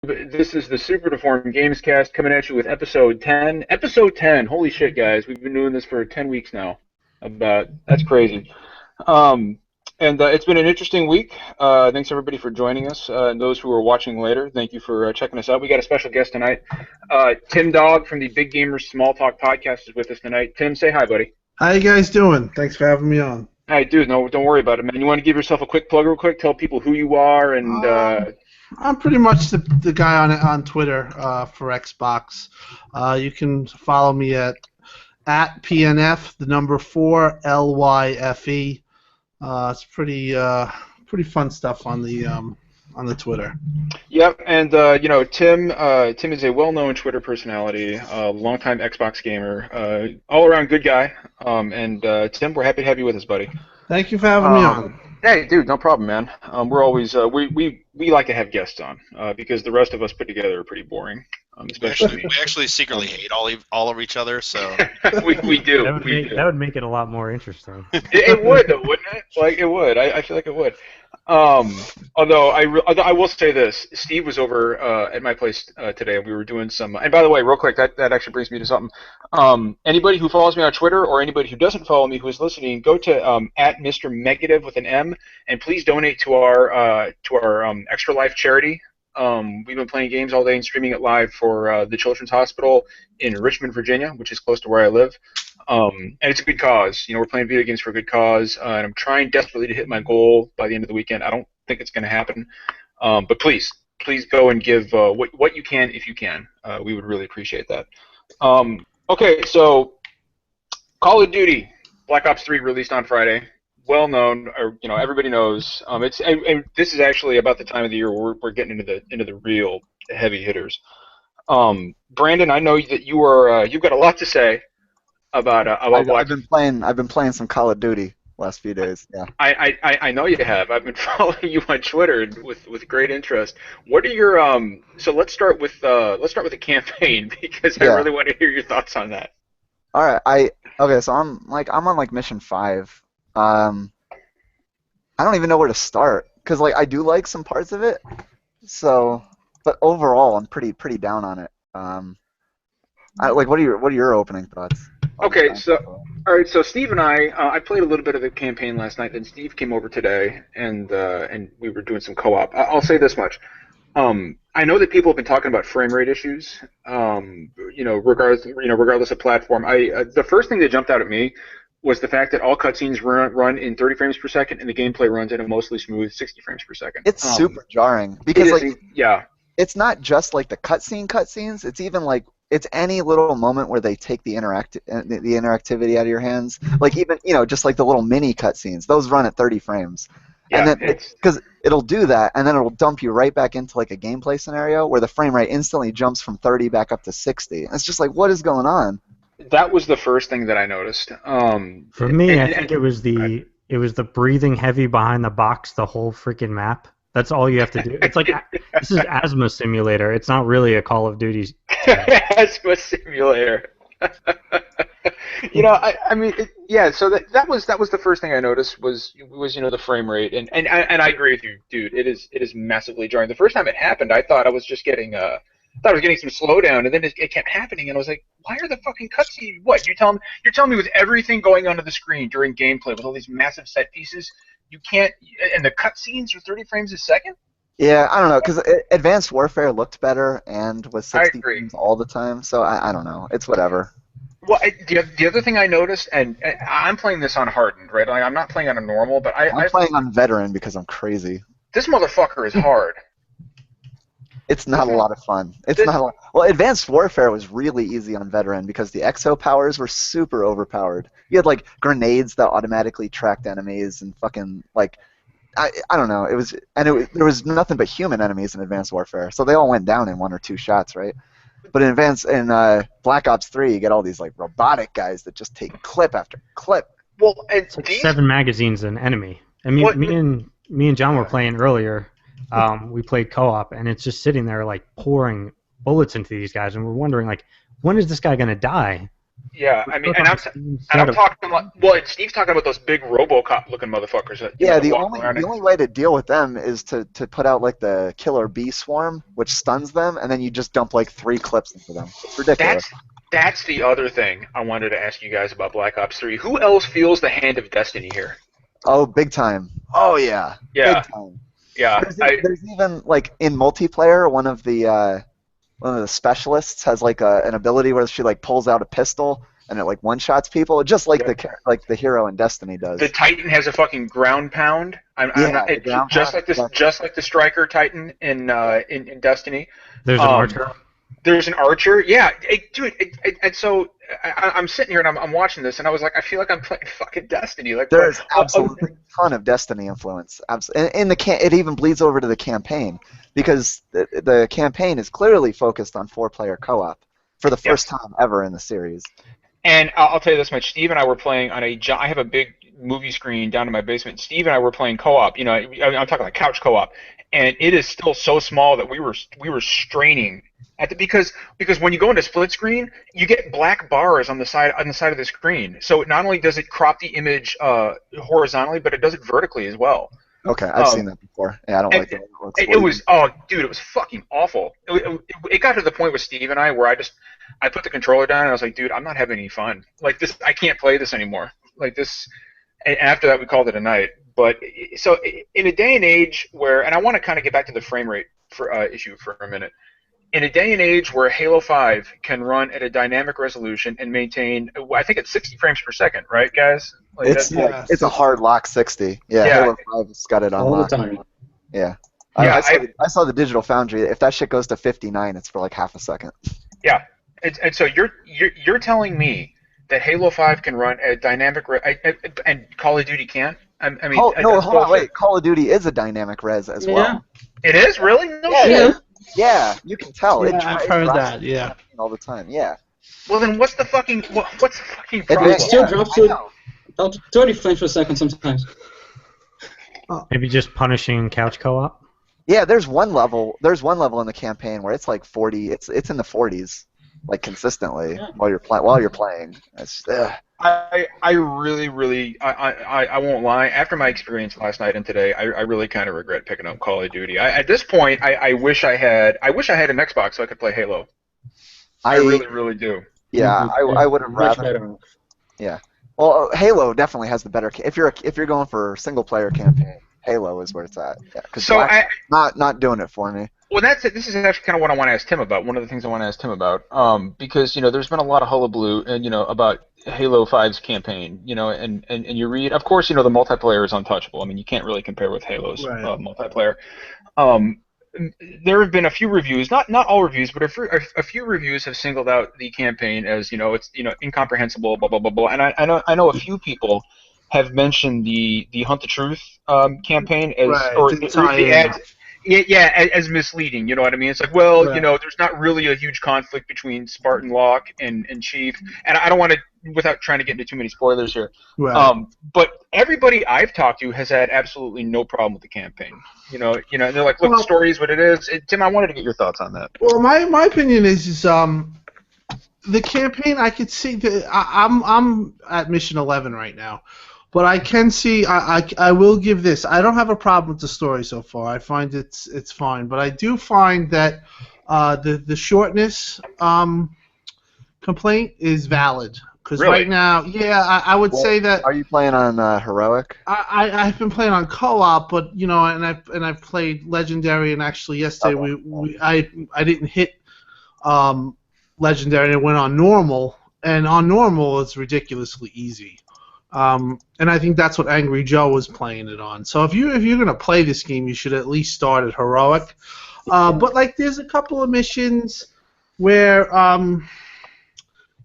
This is the Super Deformed Gamescast coming at you with episode 10. Episode 10. Holy shit, guys. We've been doing this for 10 weeks now. That's crazy. Um, and it's been an interesting week. Thanks everybody for joining us. And those who are watching later, thank you for checking us out. We got a special guest tonight. Tim Dog from the Big Gamers Small Talk podcast is with us tonight. Tim, say hi, buddy. How you guys doing? Thanks for having me on. Hi, dude. No, don't worry about it, man. You want to give yourself a quick plug real quick? Tell people who you are and... I'm pretty much the guy on Twitter for Xbox. You can follow me at PNF, the number 4 LYFE. It's pretty fun stuff on the Twitter. Yep, and Tim is a well-known Twitter personality, longtime Xbox gamer, all-around good guy. And Tim, we're happy to have you with us, buddy. Thank you for having me on. Hey, dude, no problem, man. We're always we like to have guests on because the rest of us put together are pretty boring. Especially we actually secretly hate all of each other, so we do. That would make it a lot more interesting. It would, though, wouldn't it? Like it would. I feel like it would. Although I will say this, Steve was over at my place today, and we were doing some. And by the way, real quick, that actually brings me to something. Anybody who follows me on Twitter or anybody who doesn't follow me who is listening, go to at Mr. Megative with an M, and please donate to our Extra Life charity. We've been playing games all day and streaming it live for the Children's Hospital in Richmond, Virginia, which is close to where I live. And it's a good cause. You know, we're playing video games for a good cause, and I'm trying desperately to hit my goal by the end of the weekend. I don't think it's going to happen, but please go and give what you can if you can. We would really appreciate that. Okay, so Call of Duty Black Ops 3 released on Friday. Well known, or everybody knows. This is actually about the time of the year where we're getting into the real heavy hitters. Brandon, I know that you've got a lot to say about I've been playing some Call of Duty last few days. Yeah. I know you have. I've been following you on Twitter with great interest. What are your So let's start with the campaign because I really want to hear your thoughts on that. All right. So I'm on mission 5. I don't even know where to start because I do like some parts of it. So, but overall, I'm pretty down on it. What are your opening thoughts? Okay, all right. So Steve and I played a little bit of the campaign last night. Then Steve came over today, and we were doing some co-op. I'll say this much: I know that people have been talking about frame rate issues. Regardless of platform. The first thing that jumped out at me was the fact that all cutscenes run in 30 frames per second, and the gameplay runs at a mostly smooth 60 frames per second. It's super jarring because it's not just like the cutscenes. It's even it's any little moment where they take the interactivity out of your hands. Like even just like the little mini cutscenes, those run at 30 frames. Yeah, and then because it'll do that, and then it'll dump you right back into like a gameplay scenario where the frame rate instantly jumps from 30 back up to 60. And it's just like, what is going on? That was the first thing that I noticed. For me, I think it was the breathing heavy behind the box the whole freaking map. That's all you have to do. It's like this is asthma simulator. It's not really a Call of Duty. Asthma simulator. So that was the first thing I noticed was the frame rate, and I agree with you, dude. It is massively jarring. The first time it happened, I thought I was just getting some slowdown, and then it kept happening, and I was like, why are the fucking cutscenes? What you're telling me with everything going onto the screen during gameplay with all these massive set pieces, you can't, and the cutscenes are 30 frames a second? Yeah, I don't know, because Advanced Warfare looked better and was 60 frames all the time, so I don't know. It's whatever. Well, the other thing I noticed, and I'm playing this on hardened, right? Like, I'm not playing on a normal, but I'm playing on veteran because I'm crazy. This motherfucker is hard. It's not a lot of fun. Well, Advanced Warfare was really easy on veteran because the exo powers were super overpowered. You had grenades that automatically tracked enemies and fucking I don't know. There was nothing but human enemies in Advanced Warfare, so they all went down in 1 or 2 shots, right? But in Black Ops 3, you get all these robotic guys that just take clip after clip. Well, it's like 7 magazines an enemy. I mean, me and John were playing earlier. We played co-op, and it's just sitting there pouring bullets into these guys, and we're wondering when is this guy gonna die? Yeah, I mean, and I'm talking like, well, and Steve's talking about those big RoboCop-looking motherfuckers. That, Yeah, that the walk around. only way to deal with them is to put out like the killer bee swarm, which stuns them, and then you just dump like 3 clips into them. It's ridiculous. That's the other thing I wanted to ask you guys about Black Ops 3. Who else feels the hand of destiny here? Oh, big time. Oh yeah. Yeah. Big time. Yeah. There's even like in multiplayer, one of the specialists has like an ability where she like pulls out a pistol and it like one-shots people, just like the hero in Destiny does. The Titan has a fucking ground pound. Just like the Striker Titan in Destiny. There's an archer. There's an archer. Yeah, dude. And so I'm sitting here and I'm watching this and I was like, I feel like I'm playing fucking Destiny. Like there's absolutely a ton of Destiny influence. It even bleeds over to the campaign because the campaign is clearly focused on 4-player co-op for the first time ever in the series. And I'll tell you this much: Steve and I were playing on I have a big movie screen down in my basement. Steve and I were playing co-op. You know, I'm talking like couch co-op, and it is still so small that we were straining at because when you go into split screen, you get black bars on the side of the screen. So not only does it crop the image horizontally, but it does it vertically as well. Okay, I've seen that before. Yeah, I don't like that. It was dude, it was fucking awful. It got to the point with Steve and I where I put the controller down and I was like, dude, I'm not having any fun. Like this, I can't play this anymore. Like this. And after that, we called it a night. But so in a day and age where, and I want to kind of get back to the frame rate issue for a minute. In a day and age where Halo 5 can run at a dynamic resolution and maintain, I think it's 60 frames per second, right, guys? Like it's a hard lock 60. Yeah, Halo 5's got it on all lock. the time. Yeah. I saw the Digital Foundry. If that shit goes to 59, it's for like half a second. Yeah, and so you're telling me that Halo 5 can run at dynamic and Call of Duty can't? I mean, hold on, wait. Call of Duty is a dynamic res as well. It is really? No shit. Yeah, you can tell. Yeah, I've heard that. Yeah. All the time. Yeah. Well, then what's the fucking problem? It still drops to 30 frames per second sometimes. Maybe just punishing couch co-op. Yeah, there's one level in the campaign where it's like 40. It's in the 40s, like consistently while you're playing. I really I won't lie. After my experience last night and today, I really kind of regret picking up Call of Duty. At this point, I wish I had an Xbox so I could play Halo. I really do. Yeah, I would have rather. Yeah. Well, Halo definitely has the better. If you're going for single player campaign, Halo is where it's at. Yeah, so not doing it for me. Well, that's it. This is actually kind of what I want to ask Tim about. One of the things I want to ask Tim about, because there's been a lot of hullabaloo, and about Halo 5's campaign, and you read, of course, the multiplayer is untouchable. I mean, you can't really compare with Halo's multiplayer. There have been a few reviews, not all reviews, but a few reviews have singled out the campaign as it's incomprehensible, blah blah blah blah. And I know a few people have mentioned the Hunt the Truth campaign as as misleading. You know what I mean? It's like, well, there's not really a huge conflict between Spartan Locke and Chief, and I don't want to, without trying to get into too many spoilers here. Right. But everybody I've talked to has had absolutely no problem with the campaign. And they're like, look, the story is what it is. Tim, I wanted to get your thoughts on that. Well, my opinion is the campaign. I could see I'm at mission 11 right now. But I can see, I will give this. I don't have a problem with the story so far. I find it's fine. But I do find that the shortness complaint is valid. Because right now, I would say that. Are you playing on heroic? I've been playing on co-op, but and I've played legendary, and actually yesterday I didn't hit legendary, and it went on normal, and on normal it's ridiculously easy. And I think that's what Angry Joe was playing it on. So if you're gonna play this game, you should at least start at heroic. But like, there's a couple of missions where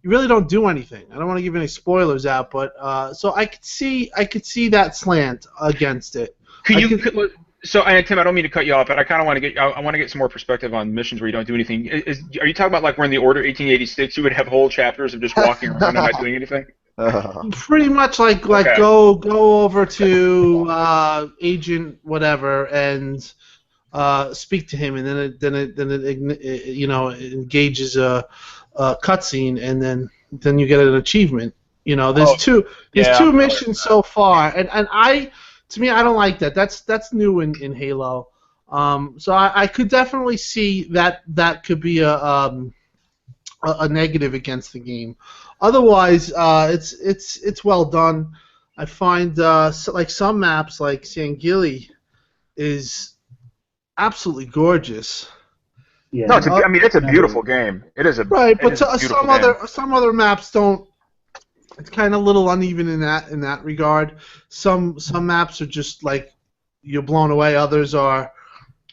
you really don't do anything. I don't want to give any spoilers out, but so I could see that slant against it. So, Tim, I don't mean to cut you off, but I kind of want to get some more perspective on missions where you don't do anything. Are you talking about like when the Order 1886 you would have whole chapters of just walking around and not doing anything? Pretty much like okay. go over to agent whatever and speak to him, and then it engages a cutscene, and then then you get an achievement. You know, there's two missions so far, and to me, I don't like that. That's new in Halo. So I could definitely see that could be a negative against the game. Otherwise, it's well done. I find like some maps, like Sangili, is absolutely gorgeous. Yeah. No, it's a beautiful game. It is a right, but game. some other maps don't. It's kind of a little uneven in that regard. Some maps are just like you're blown away. Others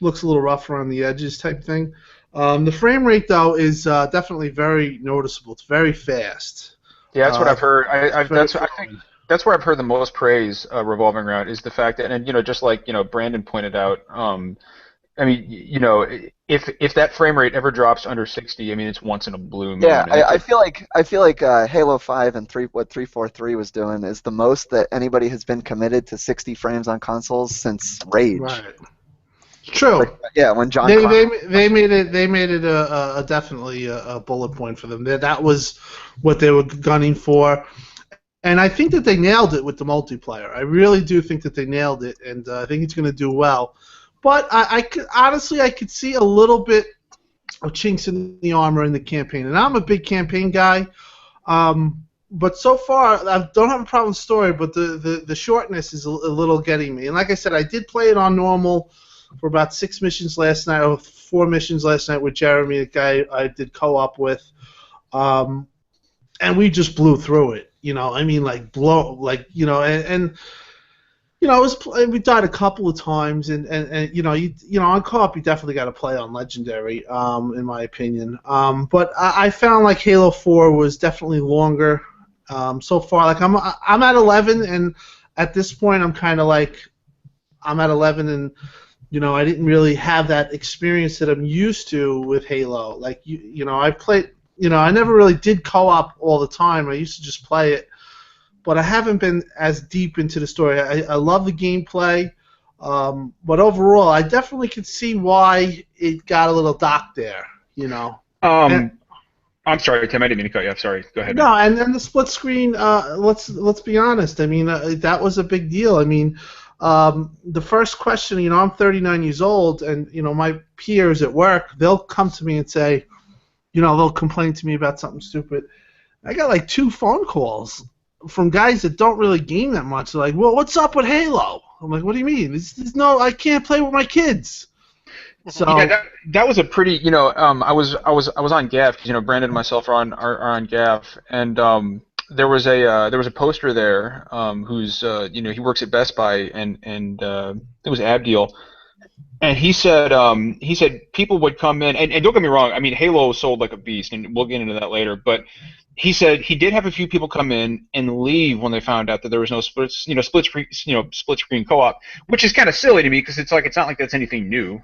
looks a little rough around the edges type thing. The frame rate though is definitely very noticeable. It's very fast. Yeah, that's what I've heard. I think that's where I've heard the most praise revolving around is the fact that, and just like Brandon pointed out. I mean, if that frame rate ever drops under 60, I mean, it's once in a blue moon. Yeah, I feel like Halo 5 and what 343 was doing is the most that anybody has been committed to 60 frames on consoles since Rage. Right. True. Like, yeah, when John. They made it a definitely a bullet point for them. That was what they were gunning for. And I think that they nailed it with the multiplayer. I really do think that they nailed it, and I think it's going to do well. But I could see a little bit of chinks in the armor in the campaign, and I'm a big campaign guy. But so far, I don't have a problem with the story, but the shortness is a little getting me. And like I said, I did play it on normal for about 6 missions last night, or 4 missions last night with Jeremy, the guy I did co-op with, and we just blew through it. I mean, and we died a couple of times, and on co-op you definitely got to play on Legendary, in my opinion. But I found like Halo 4 was definitely longer. So far, like I'm at 11, and at this point I'm kind of like I'm at 11, and I didn't really have that experience that I'm used to with Halo. Like I played, I never really did co-op all the time. I used to just play it. But I haven't been as deep into the story. I love the gameplay, but overall, I definitely could see why it got a little docked there. I'm sorry, Tim. I didn't mean to cut you off. Sorry. Go ahead. No, and then the split screen. Let's be honest. I mean, that was a big deal. I mean, the first question. I'm 39 years old, and my peers at work, they'll come to me and say, they'll complain to me about something stupid. I got like 2 phone calls from guys that don't really game that much. They're like, well, what's up with Halo? I'm like, what do you mean? I can't play with my kids. So yeah, that was a pretty, I was on GAF because Brandon and myself are on GAF, and there was a poster there who's he works at Best Buy, and it was Abdiel. And he said people would come in, and don't get me wrong, I mean Halo sold like a beast, and we'll get into that later. But he said he did have a few people come in and leave when they found out that there was no split screen co-op, which is kind of silly to me because it's not like that's anything new.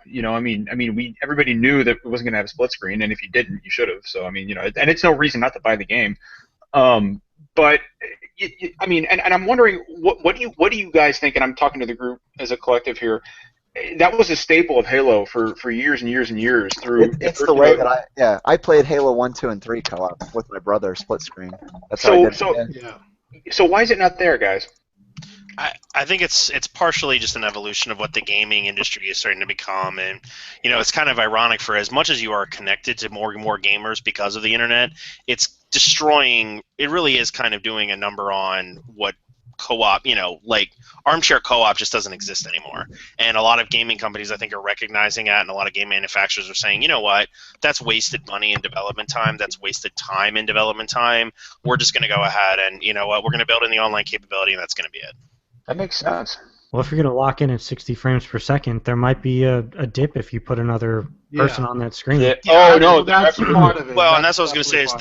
Everybody knew that it wasn't going to have a split screen, and if you didn't, you should have. So and it's no reason not to buy the game. But and I'm wondering what do you guys think? And I'm talking to the group as a collective here. That was a staple of Halo for years and years and years. It's the way that I played Halo 1, 2, and 3 co-op with my brother, split screen. That's how I did it. So why is it not there, guys? I think it's partially just an evolution of what the gaming industry is starting to become, and it's kind of ironic for as much as you are connected to more and more gamers because of the internet, it's destroying. It really is kind of doing a number on what co-op, like armchair co-op just doesn't exist anymore. And a lot of gaming companies, I think, are recognizing that, and a lot of game manufacturers are saying, you know what, that's wasted money in development time, that's wasted time in development time. We're just going to go ahead and, we're going to build in the online capability, and that's going to be it. That makes sense. Well, if you're going to lock in at 60 frames per second, there might be a dip if you put another person on that screen. Yeah. That's part of it. Well, and that's what I was going to say is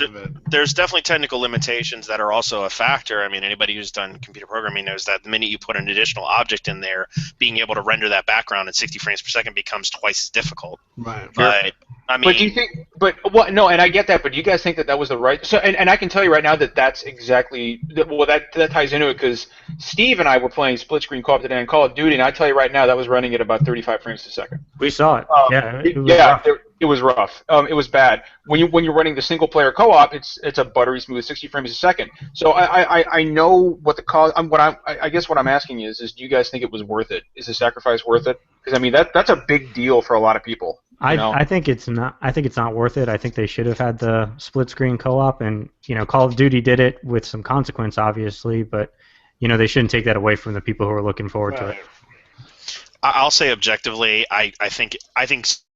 there's definitely technical limitations that are also a factor. I mean, anybody who's done computer programming knows that the minute you put an additional object in there, being able to render that background at 60 frames per second becomes twice as difficult. Right. But I mean, but do you think? But what? No, and I get that. But do you guys think that was the right? So, and I can tell you right now that that's exactly. Well, that ties into it because Steve and I were playing split screen co-op today on Call of Duty, and I tell you right now that was running at about 35 frames a second. We saw it. Yeah. It was yeah. rough. It was rough. It was bad. When you're running the single player co-op, it's a buttery smooth 60 frames a second. So I know what the cost. I guess what I'm asking is do you guys think it was worth it? Is the sacrifice worth it? Because I mean that's a big deal for a lot of people. I think it's not. I think it's not worth it. I think they should have had the split screen co-op, and Call of Duty did it with some consequence, obviously, but they shouldn't take that away from the people who are looking forward to it. I'll say objectively, I think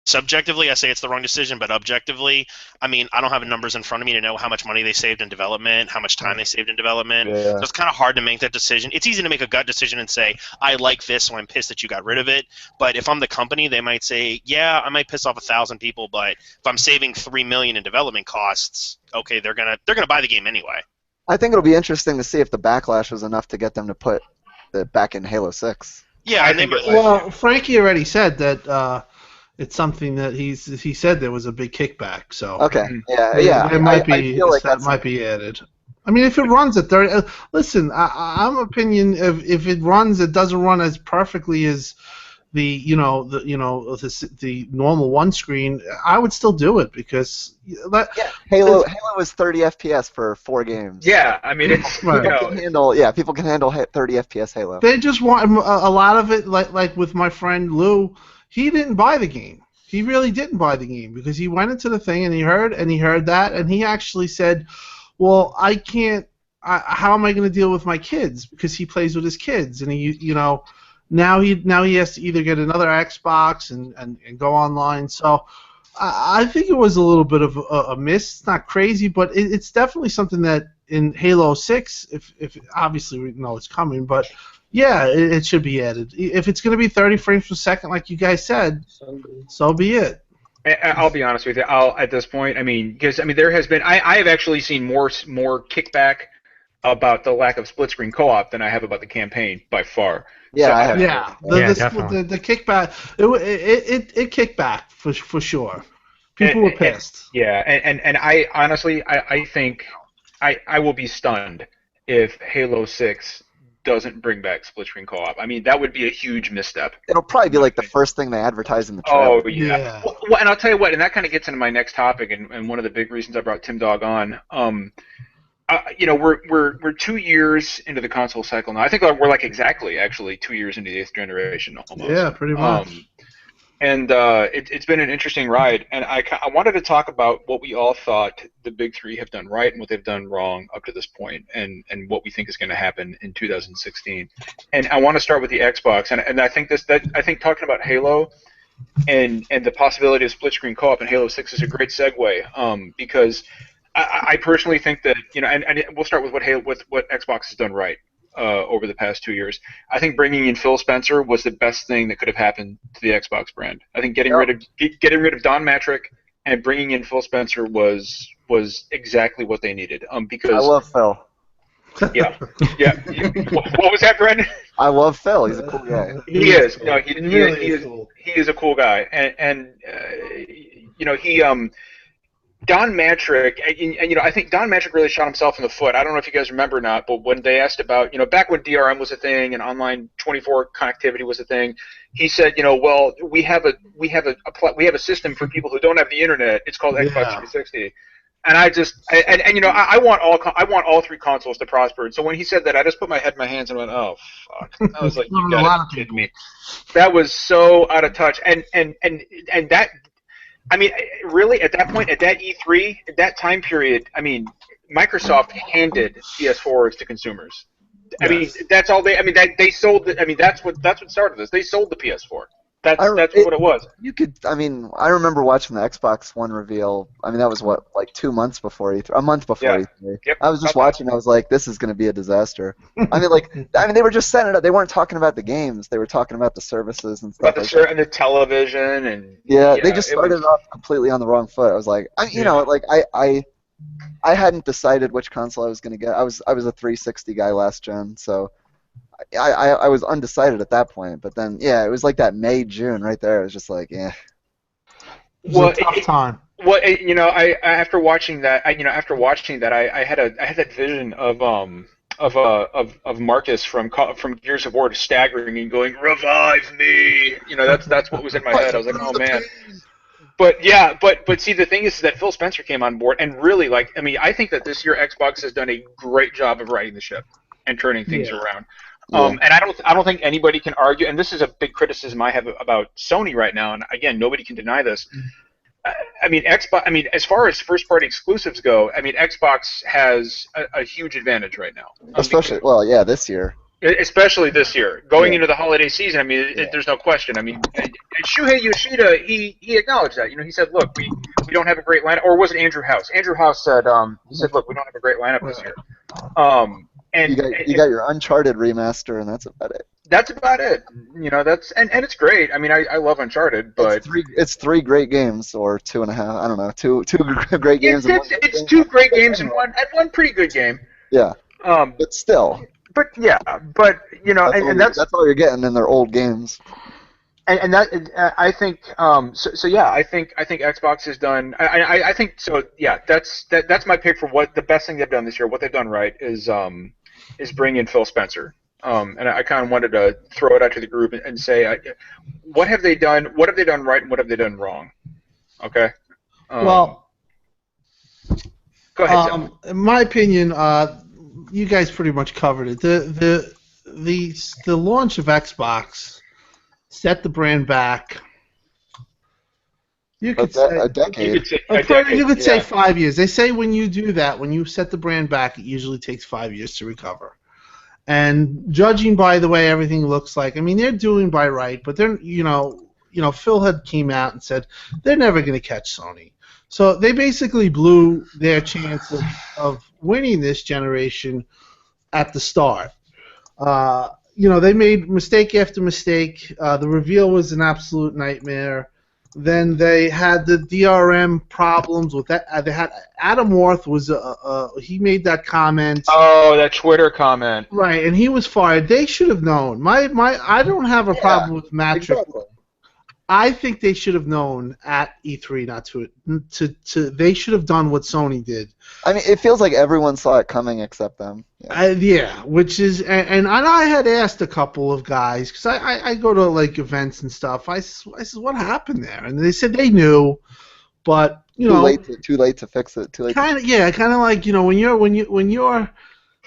subjectively I say it's the wrong decision, but objectively, I mean, I don't have numbers in front of me to know how much money they saved in development, how much time they saved in development. Yeah. So it's kind of hard to make that decision. It's easy to make a gut decision and say, I like this, so I'm pissed that you got rid of it. But if I'm the company, they might say, yeah, I might piss off 1,000 people, but if I'm saving $3 million in development costs, okay, they're gonna buy the game anyway. I think it'll be interesting to see if the backlash was enough to get them to put it back in Halo 6. Yeah, I think. Well, Frankie already said that it's something that he said there was a big kickback. So okay, yeah. It might be. I feel like that might be added. I mean, if it runs at 30, listen, I'm opinion if it runs, it doesn't run as perfectly as the normal one screen. I would still do it because Halo is 30 FPS for 4 games. Yeah, I mean it's people can handle 30 FPS Halo. They just want a lot of it, like with my friend Lou. He didn't buy the game. He really didn't buy the game because he went into the thing and he heard that and he actually said, "Well, I can't. How am I going to deal with my kids?" Because he plays with his kids and now he has to either get another Xbox and go online. So I think it was a little bit of a miss. It's not crazy, but it's definitely something that in Halo 6, if obviously we know it's coming, but. Yeah, it should be added. If it's going to be 30 frames per second, like you guys said, so be it. I'll be honest with you. At this point, because there has been. I have actually seen more kickback about the lack of split screen co-op than I have about the campaign by far. Yeah, so I have. The kickback. It kicked back for sure. People were pissed. And I honestly I think I will be stunned if Halo 6 doesn't bring back split screen co-op. I mean, that would be a huge misstep. It'll probably be like the first thing they advertise in the trailer. Oh yeah. Well, and I'll tell you what, and that kind of gets into my next topic, and one of the big reasons I brought Timdog on. We're 2 years into the console cycle now. I think we're like exactly actually 2 years into the 8th generation almost. Yeah, pretty much. And it's been an interesting ride, and I wanted to talk about what we all thought the big three have done right and what they've done wrong up to this point, and what we think is going to happen in 2016. And I want to start with the Xbox, and I think talking about Halo and the possibility of split screen co-op in Halo 6 is a great segue, because I personally think that and we'll start with what Xbox has done right. Over the past 2 years, I think bringing in Phil Spencer was the best thing that could have happened to the Xbox brand. I think getting rid of Don Matrick and bringing in Phil Spencer was exactly what they needed. Because I love Phil. Yeah. What was that, Brendan? I love Phil. He's a cool guy. He is. No, he is a cool guy, and he Don Matrick, and I think Don Matrick really shot himself in the foot. I don't know if you guys remember or not, but when they asked about, back when DRM was a thing and online 24 connectivity was a thing, he said, well, we have a system for people who don't have the internet. It's called Xbox 360. And I want all 3 consoles to prosper. And so when he said that, I just put my head in my hands and went, oh fuck. I was like, you gotta be kidding me. That was so out of touch. And that. I mean, really, at that point, at that E3, at that time period, Microsoft handed PS4s to consumers. I mean, that's all they. I mean, they sold. That's what started this. They sold the PS4. That's what it was. I remember watching the Xbox One reveal. That was like 2 months before E3, a month before E3. Yep. I was just watching. I was like, this is going to be a disaster. They were just setting it up. They weren't talking about the games. They were talking about the services and stuff. And the television and. Yeah, they just started off completely on the wrong foot. I was like, I hadn't decided which console I was going to get. I was a 360 guy last gen, so. I was undecided at that point, but then it was like that May-June right there. It was just like, It was a tough time. Well, after watching that, I had that vision of Marcus from Gears of War staggering and going, "Revive me!" That's what was in my head. I was like, "Oh man." But yeah, but see, the thing is that Phil Spencer came on board and really like. I mean, I think that this year Xbox has done a great job of righting the ship and turning things around. And I don't think anybody can argue. And this is a big criticism I have about Sony right now. And again, nobody can deny this. I mean, Xbox. I mean, as far as first-party exclusives go, I mean, Xbox has a huge advantage right now. Especially, this year. Especially this year, going into the holiday season. I mean, there's no question. I mean, and Shuhei Yoshida, he acknowledged that. You know, he said, "Look, we don't have a great lineup." Or was it Andrew House? Andrew House said, "He said, look, we don't have a great lineup this year." And you got your Uncharted remaster, and that's about it. That's about it. You know, and it's great. I mean, I love Uncharted, but it's three great games, or 2.5. I don't know, two great games. It's two great games and one pretty good game. Yeah. But still. But you know, that's all you're getting in their old games. And that I think so yeah, I think Xbox has done. I think so. Yeah, that's my pick for what the best thing they've done this year. What they've done right is bring in Phil Spencer. And I kind of wanted to throw it out to the group and say, what have they done? What have they done right, and what have they done wrong? Okay. Well, go ahead. Tim. In my opinion, you guys pretty much covered it. The launch of Xbox set the brand back. You could say a decade. You could say 5 years. They say when you do that, when you set the brand back, it usually takes 5 years to recover. And judging by the way everything looks like, I mean, they're doing by right, but they're, you know, Phil had came out and said they're never going to catch Sony. So they basically blew their chance of winning this generation at the start. They made mistake after mistake. The reveal was an absolute nightmare. Then they had the DRM problems with that. They had Adam Worth was he made that comment. Oh, that Twitter comment. Right, and he was fired. They should have known. I don't have a problem with Matt. Exactly. I think they should have known at E3 not to. They should have done what Sony did. I mean, it feels like everyone saw it coming except them. Yeah, which is, and I had asked a couple of guys because I go to like events and stuff. I said, what happened there? And they said they knew, but too late to fix it. Too late. Kind of like when you're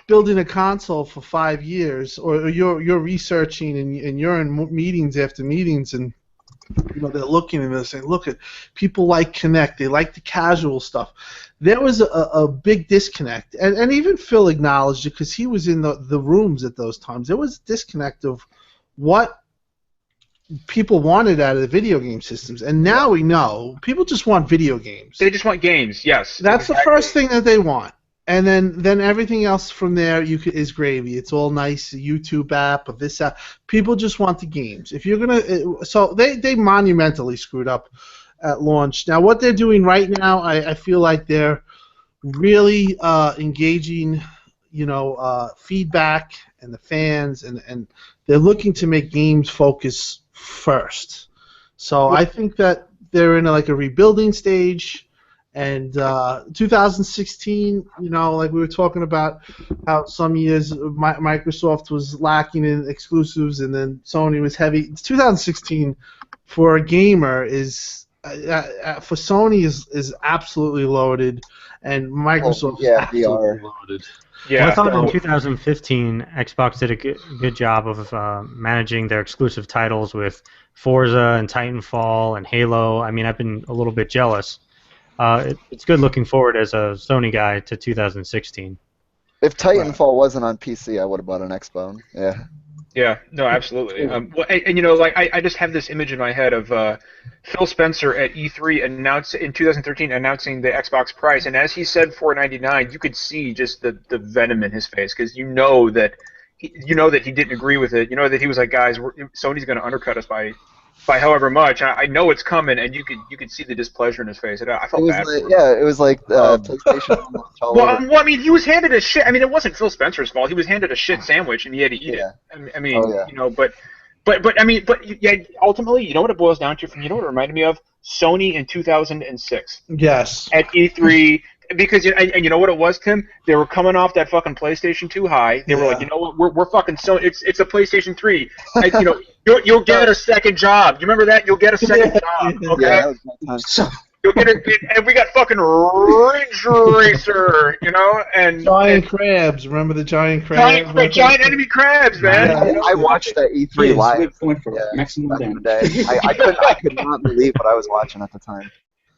building a console for 5 years, or you're researching and you're in meetings after meetings and. They're looking and they're saying, look, people like Kinect. They like the casual stuff. There was a big disconnect. And even Phil acknowledged it because he was in the rooms at those times. There was a disconnect of what people wanted out of the video game systems. And now we know people just want video games. They just want games, yes. That's exactly. The first thing that they want. And then everything else from there is gravy. It's all nice, YouTube app, or this app. People just want the games. If you're gonna, so they monumentally screwed up at launch. Now what they're doing right now, I feel like they're really engaging, feedback and the fans, and they're looking to make games focus first. So I think that they're in a rebuilding stage. And 2016, like we were talking about how some years Microsoft was lacking in exclusives and then Sony was heavy. 2016 for a gamer is for Sony is absolutely loaded, and Microsoft is absolutely loaded. Yeah, I thought in 2015 Xbox did a good job of managing their exclusive titles with Forza and Titanfall and Halo. I mean, I've been a little bit jealous. It's good looking forward as a Sony guy to 2016. If Titanfall wasn't on PC, I would have bought an Xbox. Yeah. Yeah. No, absolutely. I just have this image in my head of Phil Spencer at E3 in 2013 announcing the Xbox price, and as he said $499, you could see just the venom in his face because you know that he didn't agree with it. You know that he was like, guys, Sony's going to undercut us by however much. I know it's coming, and you could see the displeasure in his face. I felt bad. It was like PlayStation. Well, I mean, he was handed a shit. I mean, it wasn't Phil Spencer's fault. He was handed a shit sandwich, and he had to eat it. I mean, ultimately, you know what it boils down to? You know what it reminded me of? Sony in 2006. Yes. At E3, because and you know what it was, Tim? They were coming off that fucking PlayStation 2 high. They were like, you know what? We're fucking so it's a PlayStation 3. You know, you'll get a second job. You remember that? You'll get a second job. Okay. Yeah, that was my time. You'll get it, and we got fucking Ridge Racer, you know, and Giant crabs. Remember the giant crabs? giant enemy crabs, man. I watched that E3 Yes, live. good point for Yeah, maximum back in the damage. day. I could not believe what I was watching at the time.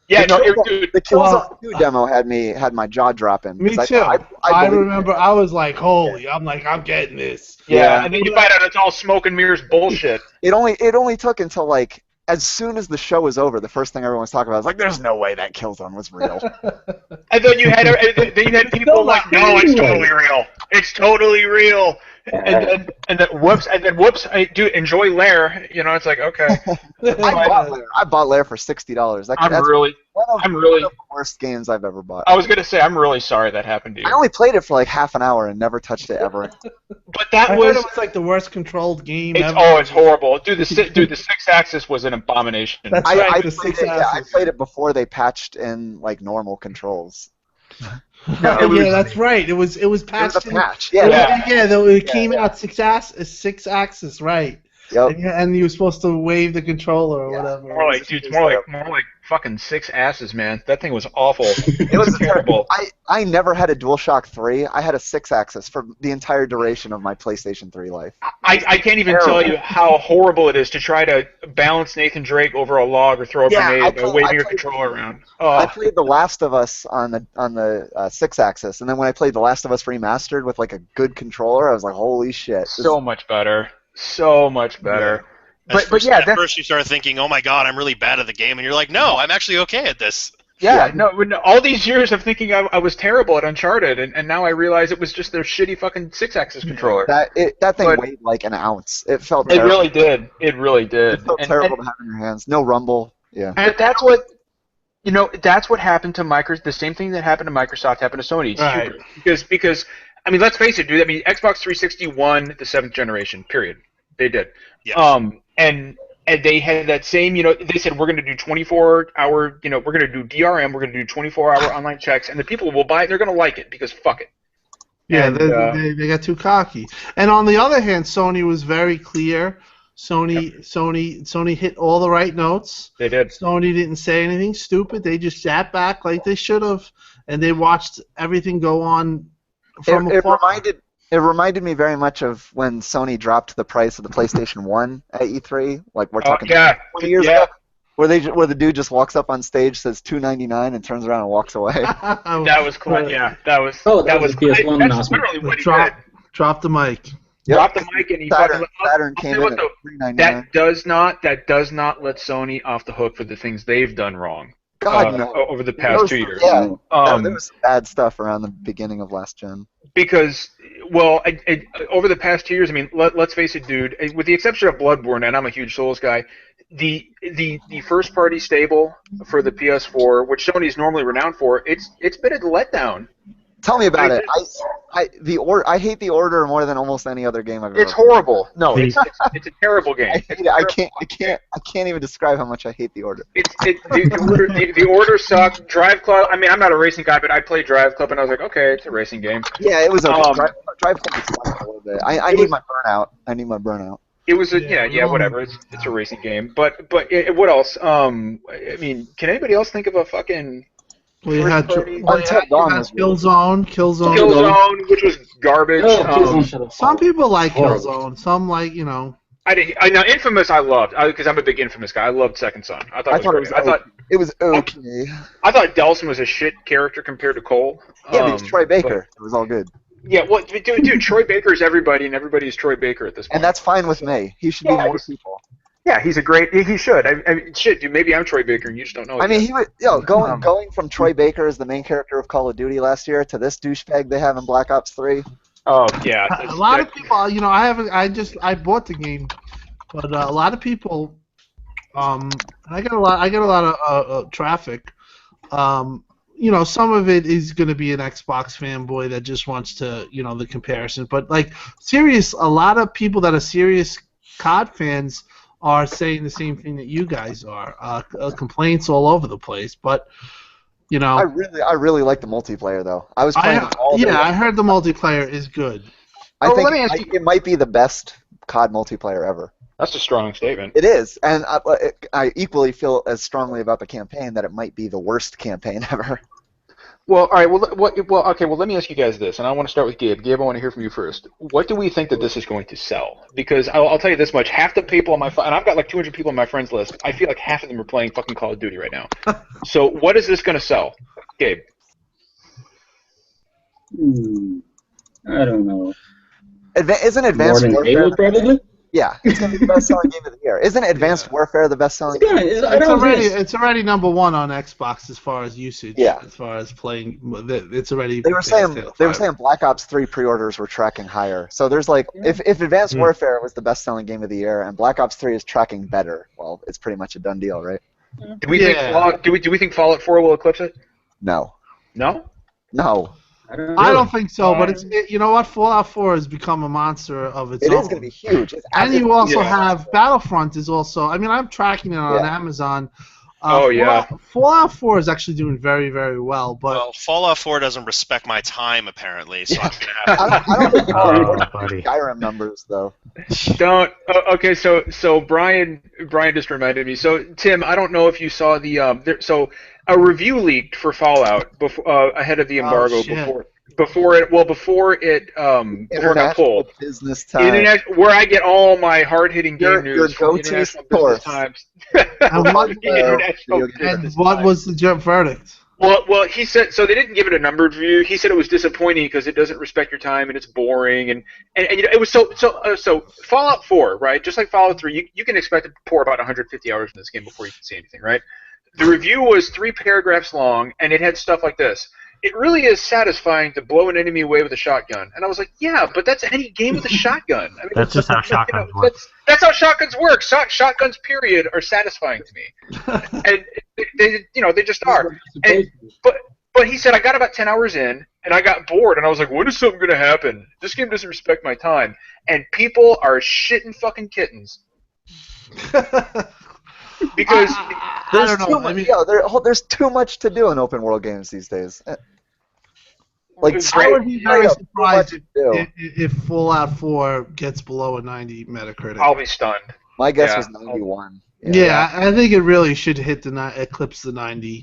Yeah, no, The Killzone 2 demo had my jaw dropping. Me 'cause too. I believed remember it. I was like, holy, I'm getting this. yeah, and then you find out it's all smoke and mirrors bullshit. It only took until like as soon as the show was over, the first thing everyone was talking about was like, "There's no way that Killzone was real." And then you had people like, no, it's totally real. It's totally real. And then whoops, dude, enjoy Lair. You know, it's like, okay. I bought Lair for $60. That's I'm really. one of the worst games I've ever bought. I was gonna say, I'm really sorry that happened to you. I only played it for like half an hour and never touched it ever. But that I was. heard it was like the worst controlled game ever. It's horrible, dude. The 6-axis was an abomination. That's I right, the played 6 it, I axis. played it before they patched in like normal controls. Yeah, that's right. It was It was patched. a patch. It came out 6 axis, right? Yep. And you were supposed to wave the controller or whatever. More like, dude, more like fucking 6 asses, man. That thing was awful. It was terrible. I never had a DualShock 3. I had a 6-axis for the entire duration of my PlayStation 3 life. I can't even tell you how horrible it is to try to balance Nathan Drake over a log or throw a grenade by waving your controller around. I played The Last of Us on the 6-axis, and then when I played The Last of Us Remastered with like a good controller, I was like, holy shit. So much better. So much better. At first you start thinking, oh my god, I'm really bad at the game, and you're like, no, I'm actually okay at this. Yeah, no, all these years of thinking I was terrible at Uncharted, and now I realize it was just their shitty fucking 6-axis controller. That thing weighed like an ounce. It felt It terrible. really did. It really did. It felt terrible to have in your hands. No rumble. Yeah. And that's what, that's what happened to Microsoft. The same thing that happened to Microsoft happened to Sony. It's Right. stupid. Because, I mean, let's face it, dude. I mean, Xbox 360 won the 7th generation, period. They did. Yeah. And they had that same, they said, we're going to do 24-hour, we're going to do DRM, we're going to do 24-hour online checks, and the people will buy it, they're going to like it, because fuck it. Yeah, And, they got too cocky. And on the other hand, Sony was very clear. Sony hit all the right notes. They did. Sony didn't say anything stupid. They just sat back like they should have, and they watched everything go on from afar. It reminded me very much of when Sony dropped the price of the PlayStation 1 at E3. Like we're talking 20 years ago, where the dude just walks up on stage, says $2.99, and turns around and walks away. That was cool. Yeah, that was. That was the PS1 that's announcement. literally what he did. Drop the mic. Yep. Drop the mic and he Saturn came in at $3.99. That does not let Sony off the hook for the things they've done wrong. God no. Over the past 2 years. Yeah, there was some bad stuff around the beginning of last gen. Because, well, over the past 2 years, I mean, let's face it, dude. With the exception of Bloodborne, and I'm a huge Souls guy, the first-party stable for the PS4, which Sony's normally renowned for, it's been a letdown. Tell me about it. I hate the Order more than almost any other game I've ever. It's horrible. No, it's a terrible game. I hate it. I can't even describe how much I hate the Order. The Order sucked. Drive Club. I mean, I'm not a racing guy, but I played Drive Club, and I was like, okay, it's a racing game. Yeah, it was okay. Drive Club is fun a little bit. I need my burnout. It was whatever. It's a racing game. But what else? I mean, can anybody else think of a fucking We had Killzone, Killzone, which was garbage. Some people like Killzone. Some like, I didn't. Now, Infamous, I loved because I'm a big Infamous guy. I loved Second Son. I thought it was okay. I thought Delson was a shit character compared to Cole. Yeah, but it's Troy Baker. It was all good. Yeah, well, dude, Troy Baker is everybody, and everybody's Troy Baker at this point. And that's fine with me. He should be more people. Yeah, he should. I mean, shit, dude, maybe I'm Troy Baker and you just don't know it. I mean, going from Troy Baker as the main character of Call of Duty last year to this douchebag they have in Black Ops 3. Oh, yeah. A lot of people, I bought the game, but a lot of people, I get a lot of traffic. Some of it is going to be an Xbox fanboy that just wants to, the comparison. But a lot of people that are serious COD fans are saying the same thing that you guys are. Complaints all over the place. But You know. I really like the multiplayer though. I was playing all day. Yeah, I heard the multiplayer is good. I let me think ask you- it might be the best COD multiplayer ever. That's a strong statement. It is, and I equally feel as strongly about the campaign that it might be the worst campaign ever. Well, all right. Okay. Well, let me ask you guys this, and I want to start with Gabe. Gabe, I want to hear from you first. What do we think that this is going to sell? Because I'll tell you this much: half the people on and I've got like 200 people on my friends list. I feel like half of them are playing fucking Call of Duty right now. So, what is this going to sell, Gabe? I don't know. Isn't More Advanced than Warfare? Halo, probably? Yeah, it's going to be the best-selling game of the year. Isn't Advanced Warfare the best-selling game? It's already number one on Xbox as far as usage. Yeah. As far as playing, it's already. They were saying Black Ops 3 pre-orders were tracking higher. So there's like, if Advanced Warfare was the best-selling game of the year and Black Ops 3 is tracking better, well, it's pretty much a done deal, right? Do we think Fallout 4 will eclipse it? No. No. No. I don't think so, but you know what? Fallout 4 has become a monster of its own. It is going to be huge. And you also have Battlefront is also. I mean, I'm tracking it on Amazon. Fallout 4 is actually doing very, very well. But Fallout 4 doesn't respect my time apparently, so I'm gonna have to. I don't think Skyrim numbers though. Don't. Okay, so Brian just reminded me. So Tim, I don't know if you saw the so a review leaked for Fallout ahead of the embargo before it got pulled. Business time. Where I get all my hard-hitting game news from International Business Times. And what was the verdict? Well, he said so. They didn't give it a numbered review. He said it was disappointing because it doesn't respect your time and it's boring and you know it was so Fallout 4, right? Just like Fallout 3, you can expect to pour about 150 hours in this game before you can see anything, right? The review was 3 paragraphs long and it had stuff like this. It really is satisfying to blow an enemy away with a shotgun. And I was like, yeah, but that's any game with a shotgun. I mean, that's just how shotguns work. That's how shotguns work. Shotguns, period, are satisfying to me. And they just are. But he said, I got about 10 hours in, and I got bored, and I was like, when is something going to happen? This game doesn't respect my time. And people are shitting fucking kittens. Because there's too much to do in open world games these days. Like I would be very surprised if Fallout 4 gets below a 90 Metacritic. I'll be stunned. My guess was 91. Yeah, I think it really should eclipse the 90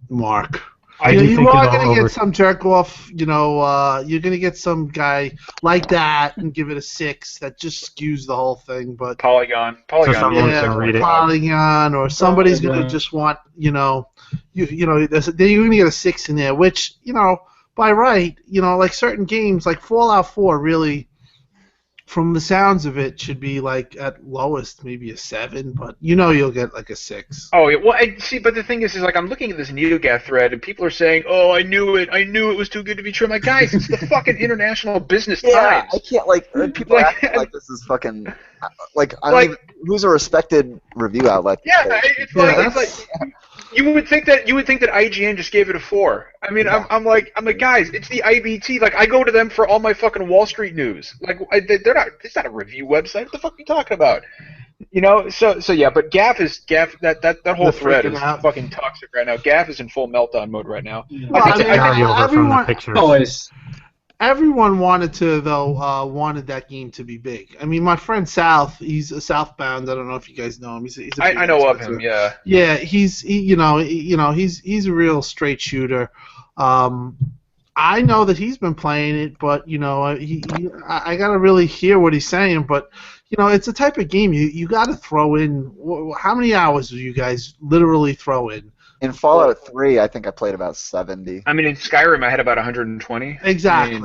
mark. You are going to get some jerk off, you're going to get some guy like that and give it a 6 that just skews the whole thing. But Polygon, so someone's going to read it. Polygon, or somebody's going to just want, you're going to get a 6 in there, which, by right, like certain games, like Fallout 4 really, from the sounds of it, should be like at lowest maybe a 7, but you'll get like a 6. Oh yeah, well, but the thing is like I'm looking at this NeoGAF thread and people are saying, "Oh, I knew it was too good to be true." I'm like, guys, it's the fucking International Business Times. I can't people acting like this is fucking who's a respected review outlet? Yeah, it's like you would think that IGN just gave it a 4. I mean, yeah. I'm like, guys, it's the IBT. Like, I go to them for all my fucking Wall Street news. Like, it's not a review website. What the fuck are you talking about? So yeah, but GAF that whole thread is fucking toxic right now. GAF is in full meltdown mode right now. Everyone wanted that game to be big. I mean, my friend South, he's a Southbound. I don't know if you guys know him. I know of him. Yeah. Yeah, he's a real straight shooter. I know that he's been playing it, but I gotta really hear what he's saying. But it's a type of game you got to throw in. How many hours do you guys literally throw in? In Fallout 3, I think I played about 70. I mean, in Skyrim, I had about 120. Exactly. I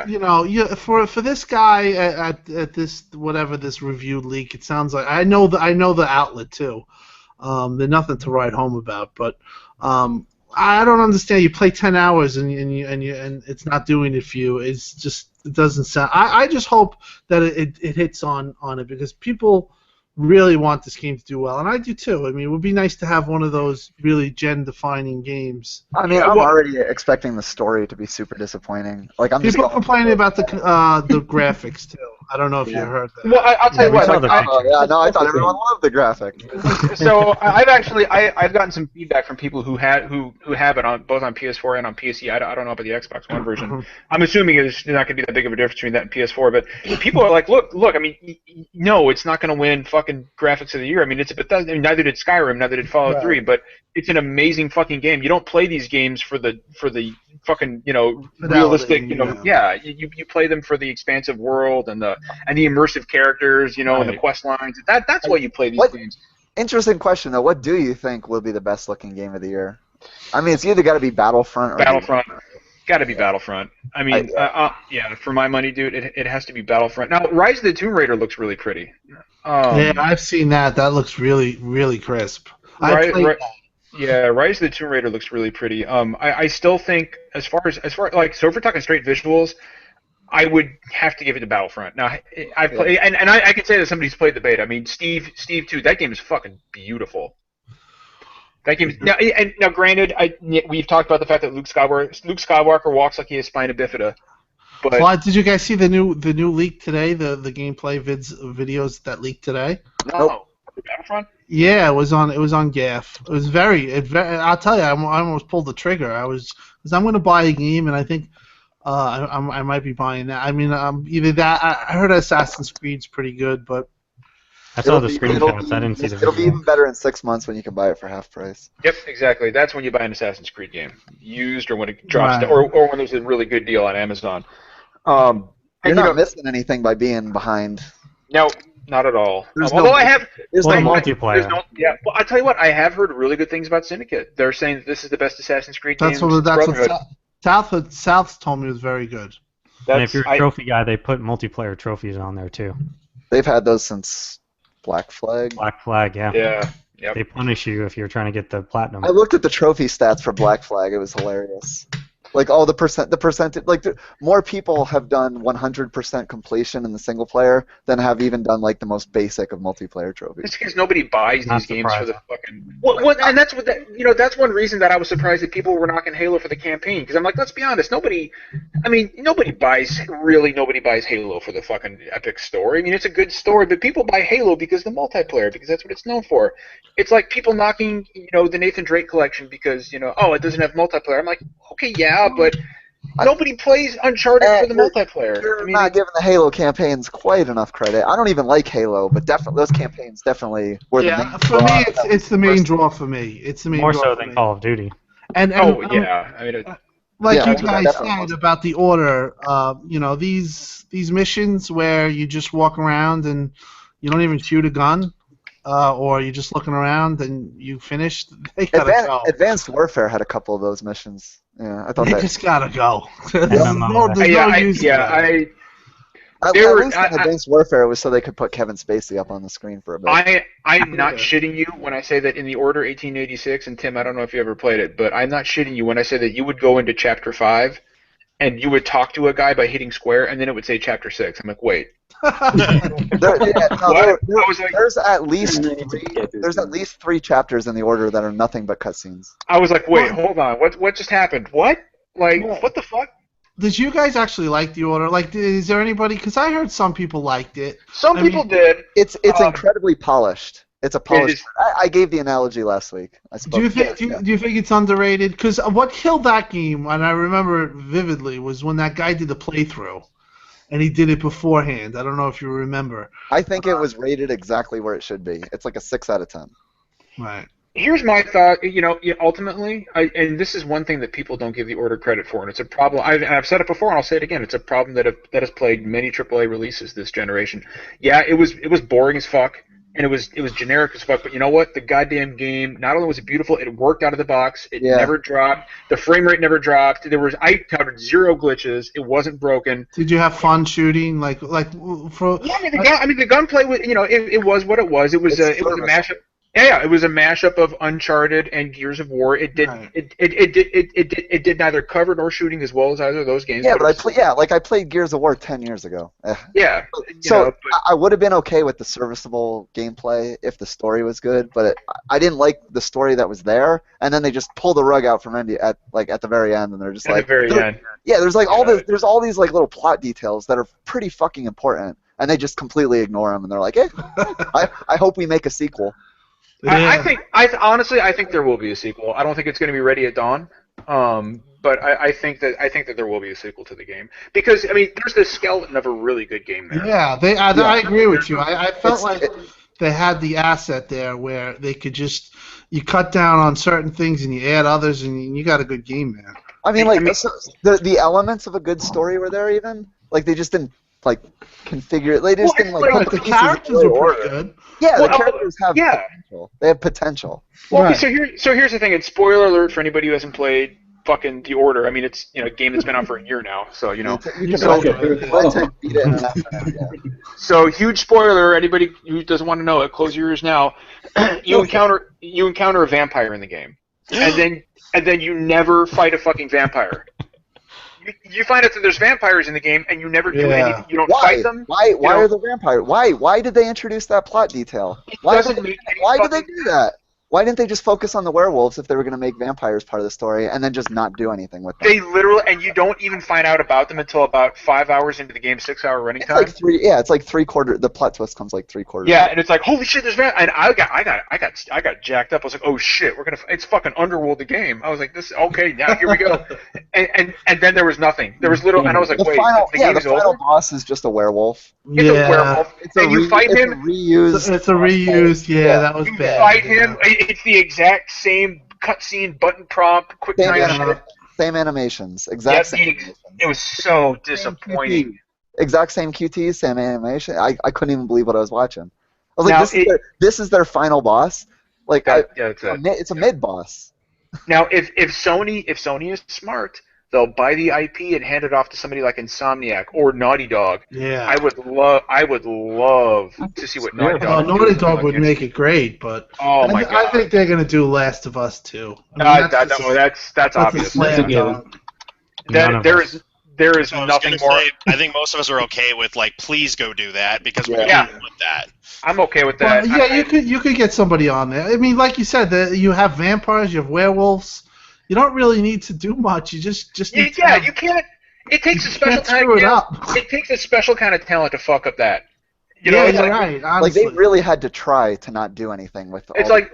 mean, for this guy at this this review leak, it sounds like I know the outlet too. There's nothing to write home about, but I don't understand. You play 10 hours and it's not doing it for you. It doesn't sound. I just hope that it hits on it because people really want this game to do well, and I do too. I mean, it would be nice to have one of those really gen-defining games. I mean, I'm already expecting the story to be super disappointing. Like, people complaining about the graphics too. I don't know if you heard that. Well, I'll tell you we what. saw Like, the I, picture. Yeah, no, I thought everyone loved the graphic. so I've gotten some feedback from people who have it on both on PS4 and on PC. I don't know about the Xbox One version. I'm assuming there's not going to be that big of a difference between that and PS4. But people are like, look. I mean, no, it's not going to win fucking graphics of the year. I mean, it's a Bethesda. I mean, neither did Skyrim, neither did Fallout 3. But it's an amazing fucking game. You don't play these games for the fucking realistic. You play them for the expansive world and the immersive characters. And the quest lines. That's why you play these games. Interesting question though. What do you think will be the best looking game of the year? I mean, it's either got to be Battlefront or Got to be Battlefront. I mean, for my money, dude, it has to be Battlefront. Now, Rise of the Tomb Raider looks really pretty. Yeah, I've seen that. That looks really, really crisp. Rise of the Tomb Raider looks really pretty. I still think as far like, so if we're talking straight visuals, I would have to give it to Battlefront. Now, I've played, and I can say that somebody's played the beta. I mean, Steve too. That game is fucking beautiful. That game. Now, granted, we've talked about the fact that Luke Skywalker walks like he has spina bifida. But well, did you guys see the new leak today? The gameplay videos that leaked today. No. Battlefront. Yeah, it was on GAF. It was very. I'll tell you, I almost pulled the trigger. Because I'm going to buy a game, and I think. I might be buying that. I mean, either that. I heard Assassin's Creed's pretty good, but I saw the screenshots. I didn't see the video. It'll be even better in 6 months when you can buy it for half price. Yep, exactly. That's when you buy an Assassin's Creed game, used or when it drops, or when there's a really good deal on Amazon. You're not missing anything by being behind. No, not at all. Although I have. There's no multiplayer. Well, I tell you what, I have heard really good things about Syndicate. They're saying that this is the best Assassin's Creed game. That's what South told me was very good. And if you're a trophy guy, they put multiplayer trophies on there too. They've had those since Black Flag. Black Flag, yeah. Yeah. Yep. They punish you if you're trying to get the platinum. I looked at the trophy stats for Black Flag. It was hilarious. Like all the percentage, like more people have done 100% completion in the single player than have even done like the most basic of multiplayer trophies. It's because nobody buys these games for the fucking. And that's that's one reason that I was surprised that people were knocking Halo for the campaign. Because I'm like, let's be honest, nobody buys Halo for the fucking epic story. I mean, it's a good story, but people buy Halo because of the multiplayer, because that's what it's known for. It's like people knocking, the Nathan Drake collection because it doesn't have multiplayer. I'm like, okay, yeah, but nobody plays Uncharted for the multiplayer. You're not giving the Halo campaigns quite enough credit. I don't even like Halo, but definitely those campaigns definitely were the main for me, it's the main draw for me. It's the main more draw so for than me. Call of Duty. And I mean, like Yeah, you guys definitely. said about the order, these missions where you just walk around and you don't even shoot a gun, or you're just looking around and you finish. They gotta go. Advanced Warfare had a couple of those missions. Yeah, I thought They that. just gotta go. MMO. There's no use. At least in Advanced Warfare, it was so they could put Kevin Spacey up on the screen for a bit. I'm not shitting you when I say that in the Order 1886, and Tim, I don't know if you ever played it, but I'm not shitting you when I say that you would go into Chapter 5 and you would talk to a guy by hitting square, and then it would say Chapter 6. I'm like, wait. There's at least three chapters in the Order that are nothing but cutscenes. I was like, wait, hold on. What just happened? What? Like, what the fuck? Did you guys actually like the Order? Like, is there anybody? Because I heard some people liked it. Some people did. It's incredibly polished. It's a polished. I gave the analogy last week. Do you think it's underrated? Because what killed that game, and I remember it vividly, was when that guy did the playthrough, and he did it beforehand. I don't know if you remember. I think it was rated exactly where it should be. It's like a 6 out of 10. Right. Here's my thought. Ultimately, and this is one thing that people don't give the Order credit for, and it's a problem. I've said it before, and I'll say it again. It's a problem that has plagued many AAA releases this generation. Yeah, it was boring as fuck, and it was generic as fuck. But you know what? The goddamn game. Not only was it beautiful, it worked out of the box. It never dropped. The frame rate never dropped. I counted 0 glitches. It wasn't broken. Did you have fun shooting? Yeah, the gunplay was. It was what it was. It was a mashup. Yeah, it was a mashup of Uncharted and Gears of War. It did neither cover nor shooting as well as either of those games. Yeah, but I played Gears of War 10 years ago. Yeah. I would have been okay with the serviceable gameplay if the story was good, but I didn't like the story that was there, and then they just pull the rug out from Indy at the very end, and they're just at the very end. Yeah, there's all these like little plot details that are pretty fucking important. and they just completely ignore them, and they're like, "Eh, I hope we make a sequel." Honestly, I think there will be a sequel. I don't think it's going to be ready at dawn. But I think that there will be a sequel to the game because I mean, there's the skeleton of a really good game there. Yeah, I agree with you. I felt like they had the asset there where they could just you cut down on certain things and you add others and you got a good game there. I mean, like the elements of a good story were there even. Like they just didn't like configure it. They just didn't like. But the characters were pretty good. Yeah, the characters have potential. They have potential. Well, right. So here's the thing. And spoiler alert for anybody who hasn't played fucking The Order. I mean, it's a game that's been out for a year now, so So huge spoiler. Anybody who doesn't want to know it, close your ears now. You encounter a vampire in the game, and then you never fight a fucking vampire. You find out that there's vampires in the game, and you never do anything. You don't fight them. Why are the vampires? Why did they introduce that plot detail? Why did they do that? Why didn't they just focus on the werewolves if they were going to make vampires part of the story, and then just not do anything with them? They literally, and you don't even find out about them until about 5 hours into the game's 6-hour running time. It's like 3/4. The plot twist comes like 3/4. Yeah, and it's like, holy shit, there's vampires. And I got jacked up. I was like, oh shit, it's fucking Underworld the game. I was like, okay, now here we go. and then there was nothing. There was little, and I was like, the final boss is just a werewolf. It's a werewolf. You fight him. It's a reuse. Yeah, that was bad. You fight him. It's the exact same cutscene, button prompt, quick time. Same animations. Exact same animations. It was so disappointing. Exact same QTs, same animation. I couldn't even believe what I was watching. I was like, this is their final boss. Like, it's a mid boss. Now, if Sony is smart, they'll buy the IP and hand it off to somebody like Insomniac or Naughty Dog. Yeah. I would love to see what Naughty Dog. Naughty Dog would make it great, but I think they're gonna do Last of Us too. That's obvious. There is nothing more. I think most of us are okay with like, please go do that because we want that. I'm okay with that. Well, you could get somebody on there. I mean, like you said, you have vampires, you have werewolves. You don't really need to do much. You just need to you can't. It takes a special kind of talent. It takes a special kind of talent to fuck up that. You're right. Honestly. Like they really had to try to not do anything with. It's like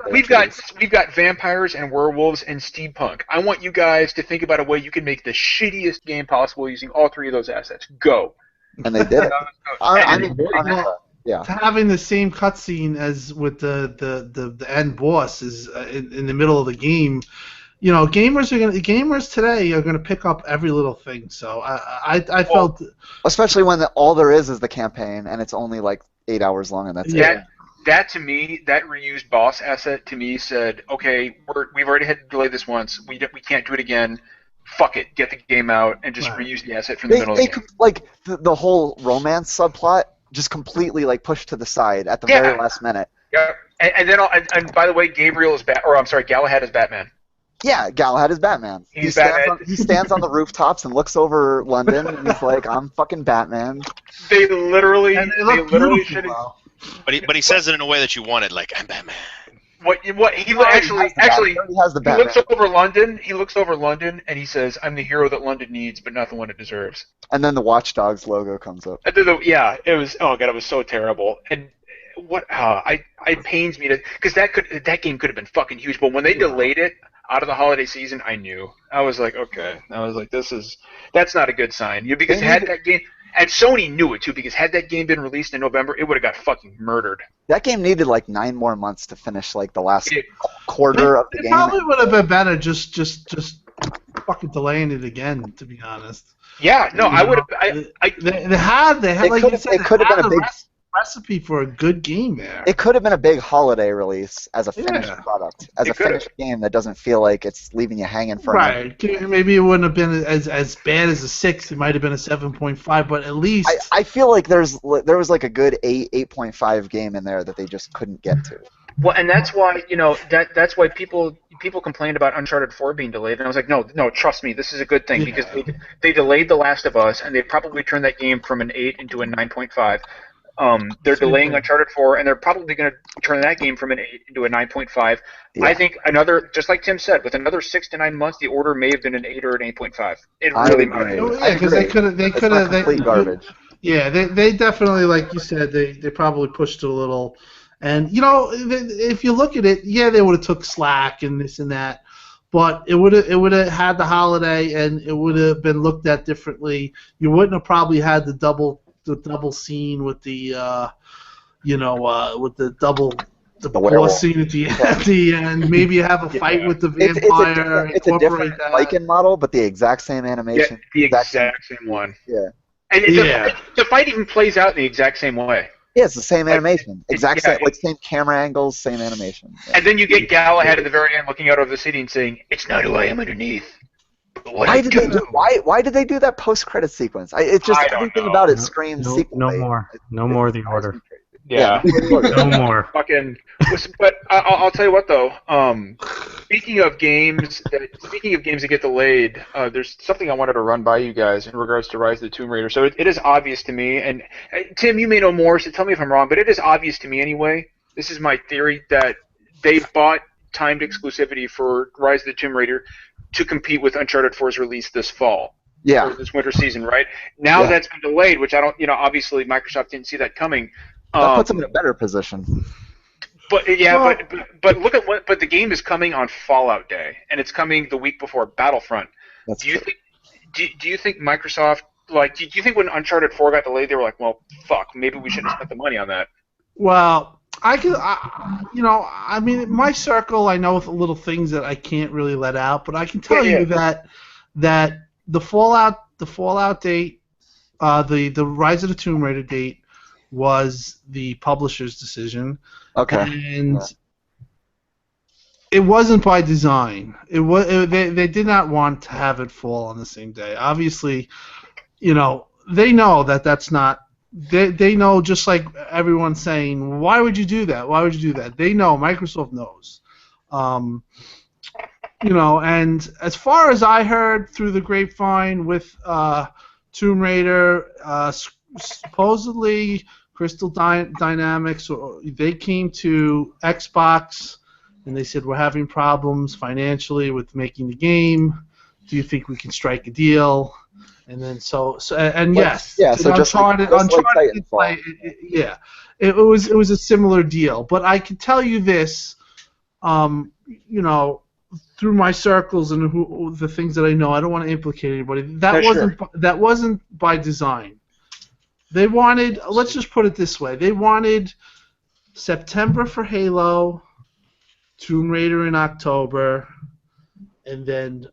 we've got vampires and werewolves and steampunk. I want you guys to think about a way you can make the shittiest game possible using all three of those assets. Go. And they did it. Having the same cutscene as with the end boss is in the middle of the game. You know, gamers today are gonna pick up every little thing. So I felt, especially when all there is the campaign and it's only like 8 hours long and that's it. That to me, that reused boss asset to me said, okay, we've already had to delay this once. We can't do it again. Fuck it, get the game out and just reuse the asset from the middle of the game. Like the whole romance subplot just completely like pushed to the side at the very last minute. Yeah, and by the way, Galahad is Batman. Yeah, Galahad is Batman. He stands on the rooftops and looks over London and he's like, I'm fucking Batman. They literally should have. But he says it in a way that you want it, like, I'm Batman. He looks over London. He looks over London and he says, "I'm the hero that London needs, but not the one it deserves." And then the Watch Dogs logo comes up. It was. Oh god, it was so terrible. And it pains me because that game could have been fucking huge. But when they delayed it out of the holiday season, I knew. I was like, okay. I was like, that's not a good sign. Because had that game. And Sony knew it too, because had that game been released in November, it would have got fucking murdered. That game needed like 9 more months to finish like the last quarter of the game. It probably would have been better just fucking delaying it again, to be honest. Yeah, no, I would have. They had like you said, it could have been a big recipe for a good game there. It could have been a big holiday release as a finished product, as a finished game that doesn't feel like it's leaving you hanging for Maybe it wouldn't have been as bad as a 6. It might have been a 7.5, but at least I feel like there was like a good 8.5 game in there that they just couldn't get to. Well, and that's why that's why people complained about Uncharted 4 being delayed, and I was like, no, trust me, this is a good thing because they delayed The Last of Us, and they probably turned that game from an 8 into a 9.5. They're delaying Uncharted 4, and they're probably going to turn that game from an 8 into a 9.5. Yeah. I think just like Tim said, with another 6 to 9 months, the order may have been an 8 or an 8.5. It really might have. Yeah, because they could have. Complete garbage. Yeah, they definitely, like you said, they probably pushed it a little. And, you know, if you look at it, yeah, they would have took slack and this and that, but it would have had the holiday, and it would have been looked at differently. You wouldn't have probably had the double scene with the with the double the werewolf. boss scene at the end. Maybe you have a fight with the It's vampire. it's a different Viking model, but the exact same animation. Yeah, the exact same one. Yeah. And the fight even plays out in the exact same way. Yeah, it's the same animation. Same camera angles, same animation. Yeah. And then you get Galahad at the very end looking out over the city and saying, "It's not who I am underneath." But Why did they do that post-credit sequence? It's just everything about it screams sequel. No more The Order. Yeah. No more. Fucking. But I'll tell you what though. Speaking of games that get delayed, there's something I wanted to run by you guys in regards to Rise of the Tomb Raider. So it is obvious to me, and Tim, you may know more, so tell me if I'm wrong, but it is obvious to me anyway. This is my theory that they bought timed exclusivity for Rise of the Tomb Raider to compete with Uncharted 4's release this fall. Yeah. Or this winter season, right? Now that's been delayed, which I don't, obviously Microsoft didn't see that coming. That puts them in a better position. But but look at but the game is coming on Fallout Day, and it's coming the week before Battlefront. Do you think Microsoft, do you think when Uncharted 4 got delayed, they were like, well, fuck, maybe we shouldn't have spent the money on that? Well, I mean, in my circle, I know little things that I can't really let out, but I can tell you that the Fallout date, the Rise of the Tomb Raider date was the publisher's decision. Okay. And it wasn't by design. They did not want to have it fall on the same day. Obviously, they know that's not. They know, just like everyone's saying, why would you do that? Why would you do that? They know. Microsoft knows. And as far as I heard through the grapevine with Tomb Raider, supposedly Crystal Dynamics, they came to Xbox and they said, we're having problems financially with making the game. Do you think we can strike a deal? And then yes, so just Uncharted did play, it was a similar deal. But I can tell you this, through my circles and the things that I know, I don't want to implicate anybody. That wasn't by design. They wanted, let's just put it this way, they wanted September for Halo, Tomb Raider in October, and then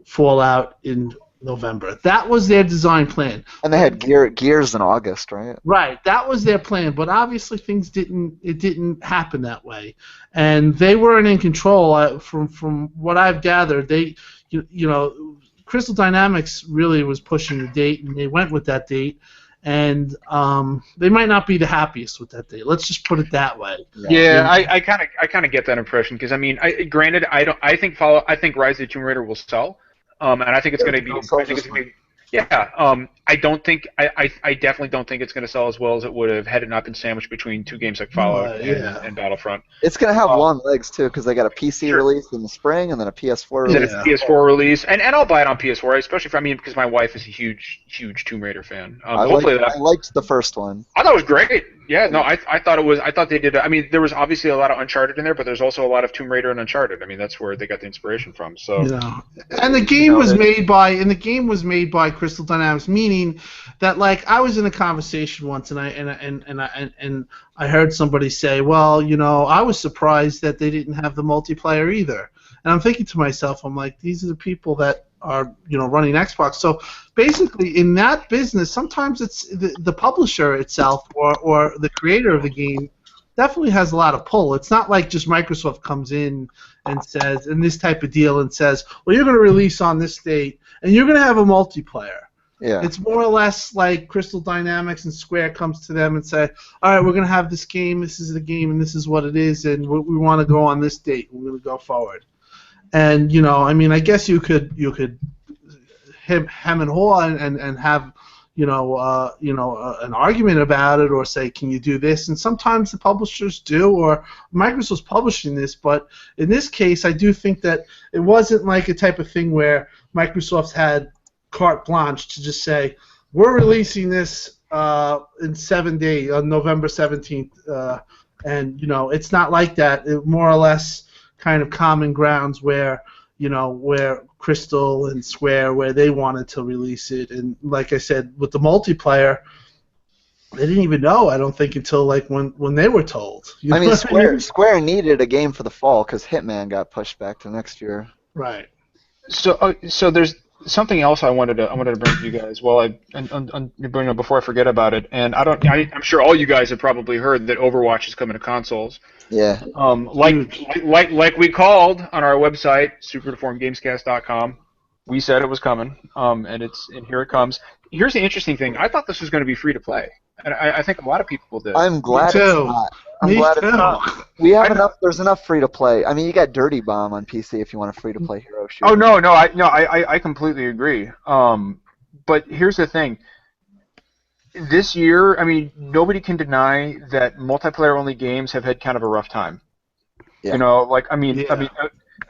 Fallout in November. That was their design plan. And they had Gears in August, right? Right, that was their plan, but obviously things didn't happen that way, and they weren't in control. From what I've gathered, Crystal Dynamics really was pushing the date, and they went with that date, and they might not be the happiest with that date. Let's just put it that way. Yeah, I kind of get that impression, because I mean, granted, I think Rise of the Tomb Raider will sell, and I think it's going to be. I definitely don't think it's going to sell as well as it would have had it not been sandwiched between two games like Fallout and Battlefront. It's going to have long legs too, because they got a PC release in the spring and then a PS4 release. Then a PS4 release, and I'll buy it on PS4, especially because my wife is a huge Tomb Raider fan. I liked the first one. I thought it was great. Yeah, no, I thought they did. I mean, there was obviously a lot of Uncharted in there, but there's also a lot of Tomb Raider and Uncharted. I mean, that's where they got the inspiration from. So. And the game was made by Crystal Dynamics, meaning that, like, I was in a conversation once, and I heard somebody say, well, I was surprised that they didn't have the multiplayer either. And I'm thinking to myself, I'm like, these are the people that are running Xbox. So basically, in that business, sometimes it's the publisher itself or the creator of the game definitely has a lot of pull. It's not like just Microsoft comes in and says, in this type of deal, and says, well, you're going to release on this date and you're going to have a multiplayer. Yeah. It's more or less like Crystal Dynamics and Square comes to them and say, all right, we're going to have this game, this is the game, and this is what it is, and we want to go on this date. We're going to go forward. And, I mean, I guess you could hem and haw and have, an argument about it, or say, can you do this? And sometimes the publishers do, or Microsoft's publishing this, but in this case, I do think that it wasn't like a type of thing where Microsoft had carte blanche to just say, we're releasing this in 7 days, on November 17th, and it's not like that. It more or less kind of common grounds where where Crystal and Square, where they wanted to release it, and like I said, with the multiplayer, they didn't even know, I don't think, until like when they were told. I mean, Square needed a game for the fall because Hitman got pushed back to next year. Right. So there's something else I wanted to bring to you guys. Well, before I forget about it, and I'm sure all you guys have probably heard that Overwatch is coming to consoles. Yeah. Like we called on our website, superdeformedgamescast.com. We said it was coming, and here it comes. Here's the interesting thing. I thought this was going to be free to play, and I think a lot of people did. I'm glad it's not. I'm glad it's not. We have enough. There's enough free to play. I mean, you got Dirty Bomb on PC if you want a free to play hero shooter. Oh no, I completely agree. But here's the thing. This year, I mean, nobody can deny that multiplayer-only games have had kind of a rough time. Yeah.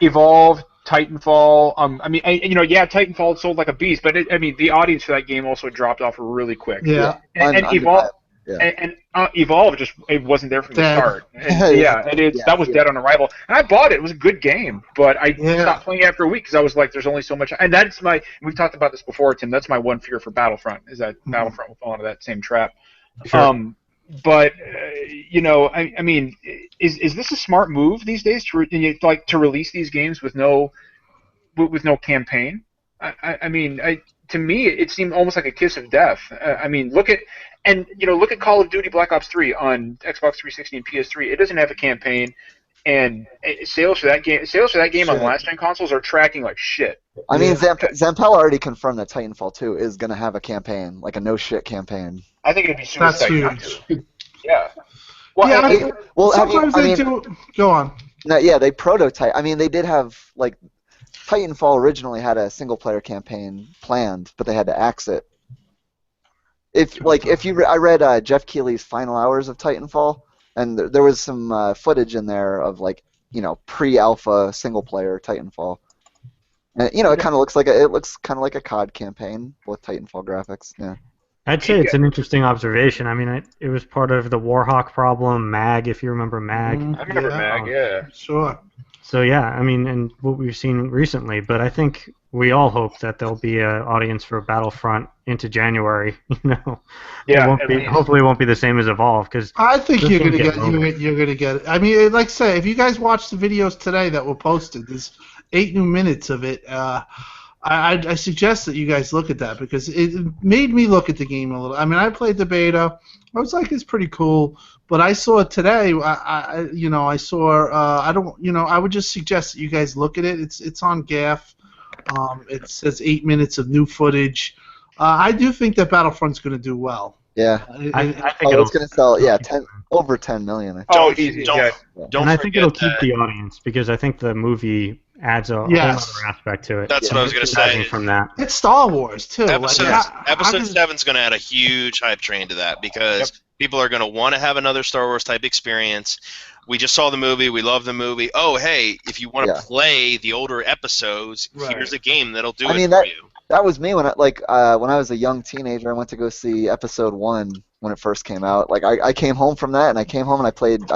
Evolve, Titanfall. Titanfall sold like a beast, but the audience for that game also dropped off really quick. Yeah. And Evolve. Yeah. And Evolve it wasn't there from the start. That was dead on arrival. And I bought it. It was a good game, but I stopped playing after a week because I was like, "There's only so much." And we've talked about this before, Tim. That's my one fear for Battlefront is that Battlefront will fall into that same trap. Sure. Is this a smart move these days to release these games with no campaign? To me, it seemed almost like a kiss of death. Look at Call of Duty Black Ops 3 on Xbox 360 and PS3. It doesn't have a campaign, and sales for that game on last-gen consoles are tracking like shit. I mean, Zampella already confirmed that Titanfall 2 is going to have a campaign, like a no-shit campaign. I think it'd be suicide not to. Yeah. Sometimes they do. Go on. No, yeah, they prototype. I mean, they did have like Titanfall originally had a single-player campaign planned, but they had to axe it. I read Jeff Keighley's final hours of Titanfall, and there was some footage in there of pre-alpha single-player Titanfall. And it kind of looks like a COD campaign with Titanfall graphics. Yeah. I'd say it's an interesting observation. I mean, it was part of the Warhawk problem, MAG, if you remember MAG. I remember MAG, yeah. Sure. So, yeah, and what we've seen recently, but I think we all hope that there'll be an audience for Battlefront into January, Yeah. Hopefully it won't be the same as Evolve, because I think you're going to get it. I mean, like I say, if you guys watch the videos today that were posted, there's 8 new minutes of it. I suggest that you guys look at that because it made me look at the game a little. I mean, I played the beta. I was like, it's pretty cool. But I saw it today. I would just suggest that you guys look at it. It's on GAF. It says 8 minutes of new footage. I do think that Battlefront's going to do well. Yeah. I think it's going to sell. Yeah, over 10 million. Easy. And I think it'll keep the audience because I think the movie adds a whole other aspect to it. That's what I was going to say. From that, it's Star Wars too. Episode 7 is going to add a huge hype train to that because people are going to want to have another Star Wars type experience. We just saw the movie. We love the movie. Oh, hey, if you want to play the older episodes, here's a game that'll do it for you. That was me when I was a young teenager. I went to go see Episode 1 when it first came out. Like I came home from that, and I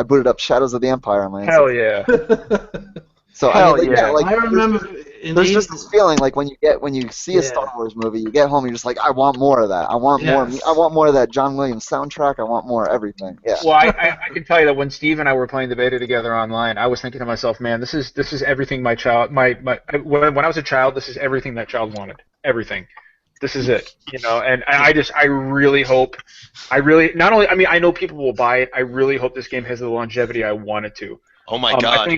booted up Shadows of the Empire on my Hell yeah. So I remember. There's just this feeling like when you see a Star Wars movie, you get home, you're just like, I want more of that. I want more. I want more of that John Williams soundtrack. I want more of everything. Yeah. Well, I can tell you that when Steve and I were playing the beta together online, I was thinking to myself, man, this is everything my child when I was a child, this is everything that child wanted. Everything. This is it, and I really hope, I know people will buy it. I really hope this game has the longevity I want it to. Oh my God!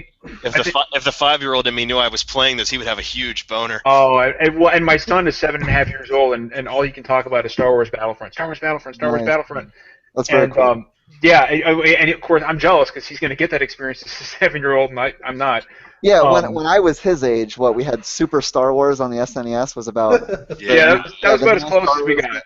If the 5-year-old in me knew I was playing this, he would have a huge boner. Oh, and my son is 7.5 years old, and all he can talk about is Star Wars Battlefront. That's very cool. Yeah, and of course I'm jealous because he's going to get that experience as a 7-year-old, and I'm not. Yeah, when I was his age, we had Super Star Wars on the SNES was about. That was about as close as we got.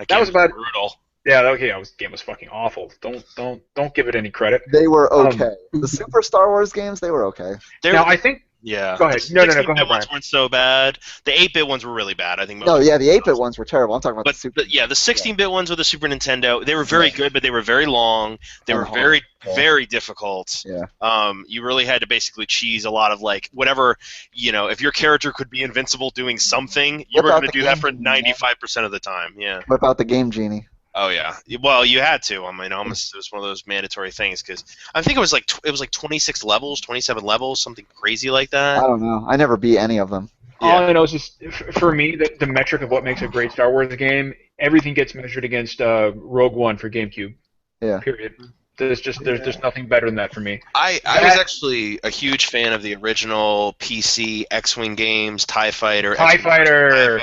That was about brutal. Yeah, okay, that game was fucking awful. Don't give it any credit. They were okay. The Super Star Wars games, they were okay. Now I think. Yeah. Go ahead. The No, go 16-bit ahead, ones Brian. weren't so bad. The 8-bit ones were really bad. I think most. No, yeah, the 8-bit ones were terrible. I'm talking about But the Super. the 16-bit ones with the Super Nintendo, they were very good, but they were very long. They And were hard. very, very difficult. Yeah. You really had to basically cheese a lot of like whatever, if your character could be invincible doing something, you were going to do that for 95% of the time. Yeah. What about the Game Genie? Oh yeah. Well, you had to. I mean, almost it was one of those mandatory things because I think it was like 26 levels, 27 levels, something crazy like that. I don't know. I never beat any of them. All I know is just for me, the metric of what makes a great Star Wars game, everything gets measured against Rogue One for GameCube. Yeah. Period. There's just nothing better than that for me. I was actually a huge fan of the original PC X-Wing games, TIE Fighter. TIE Fighter.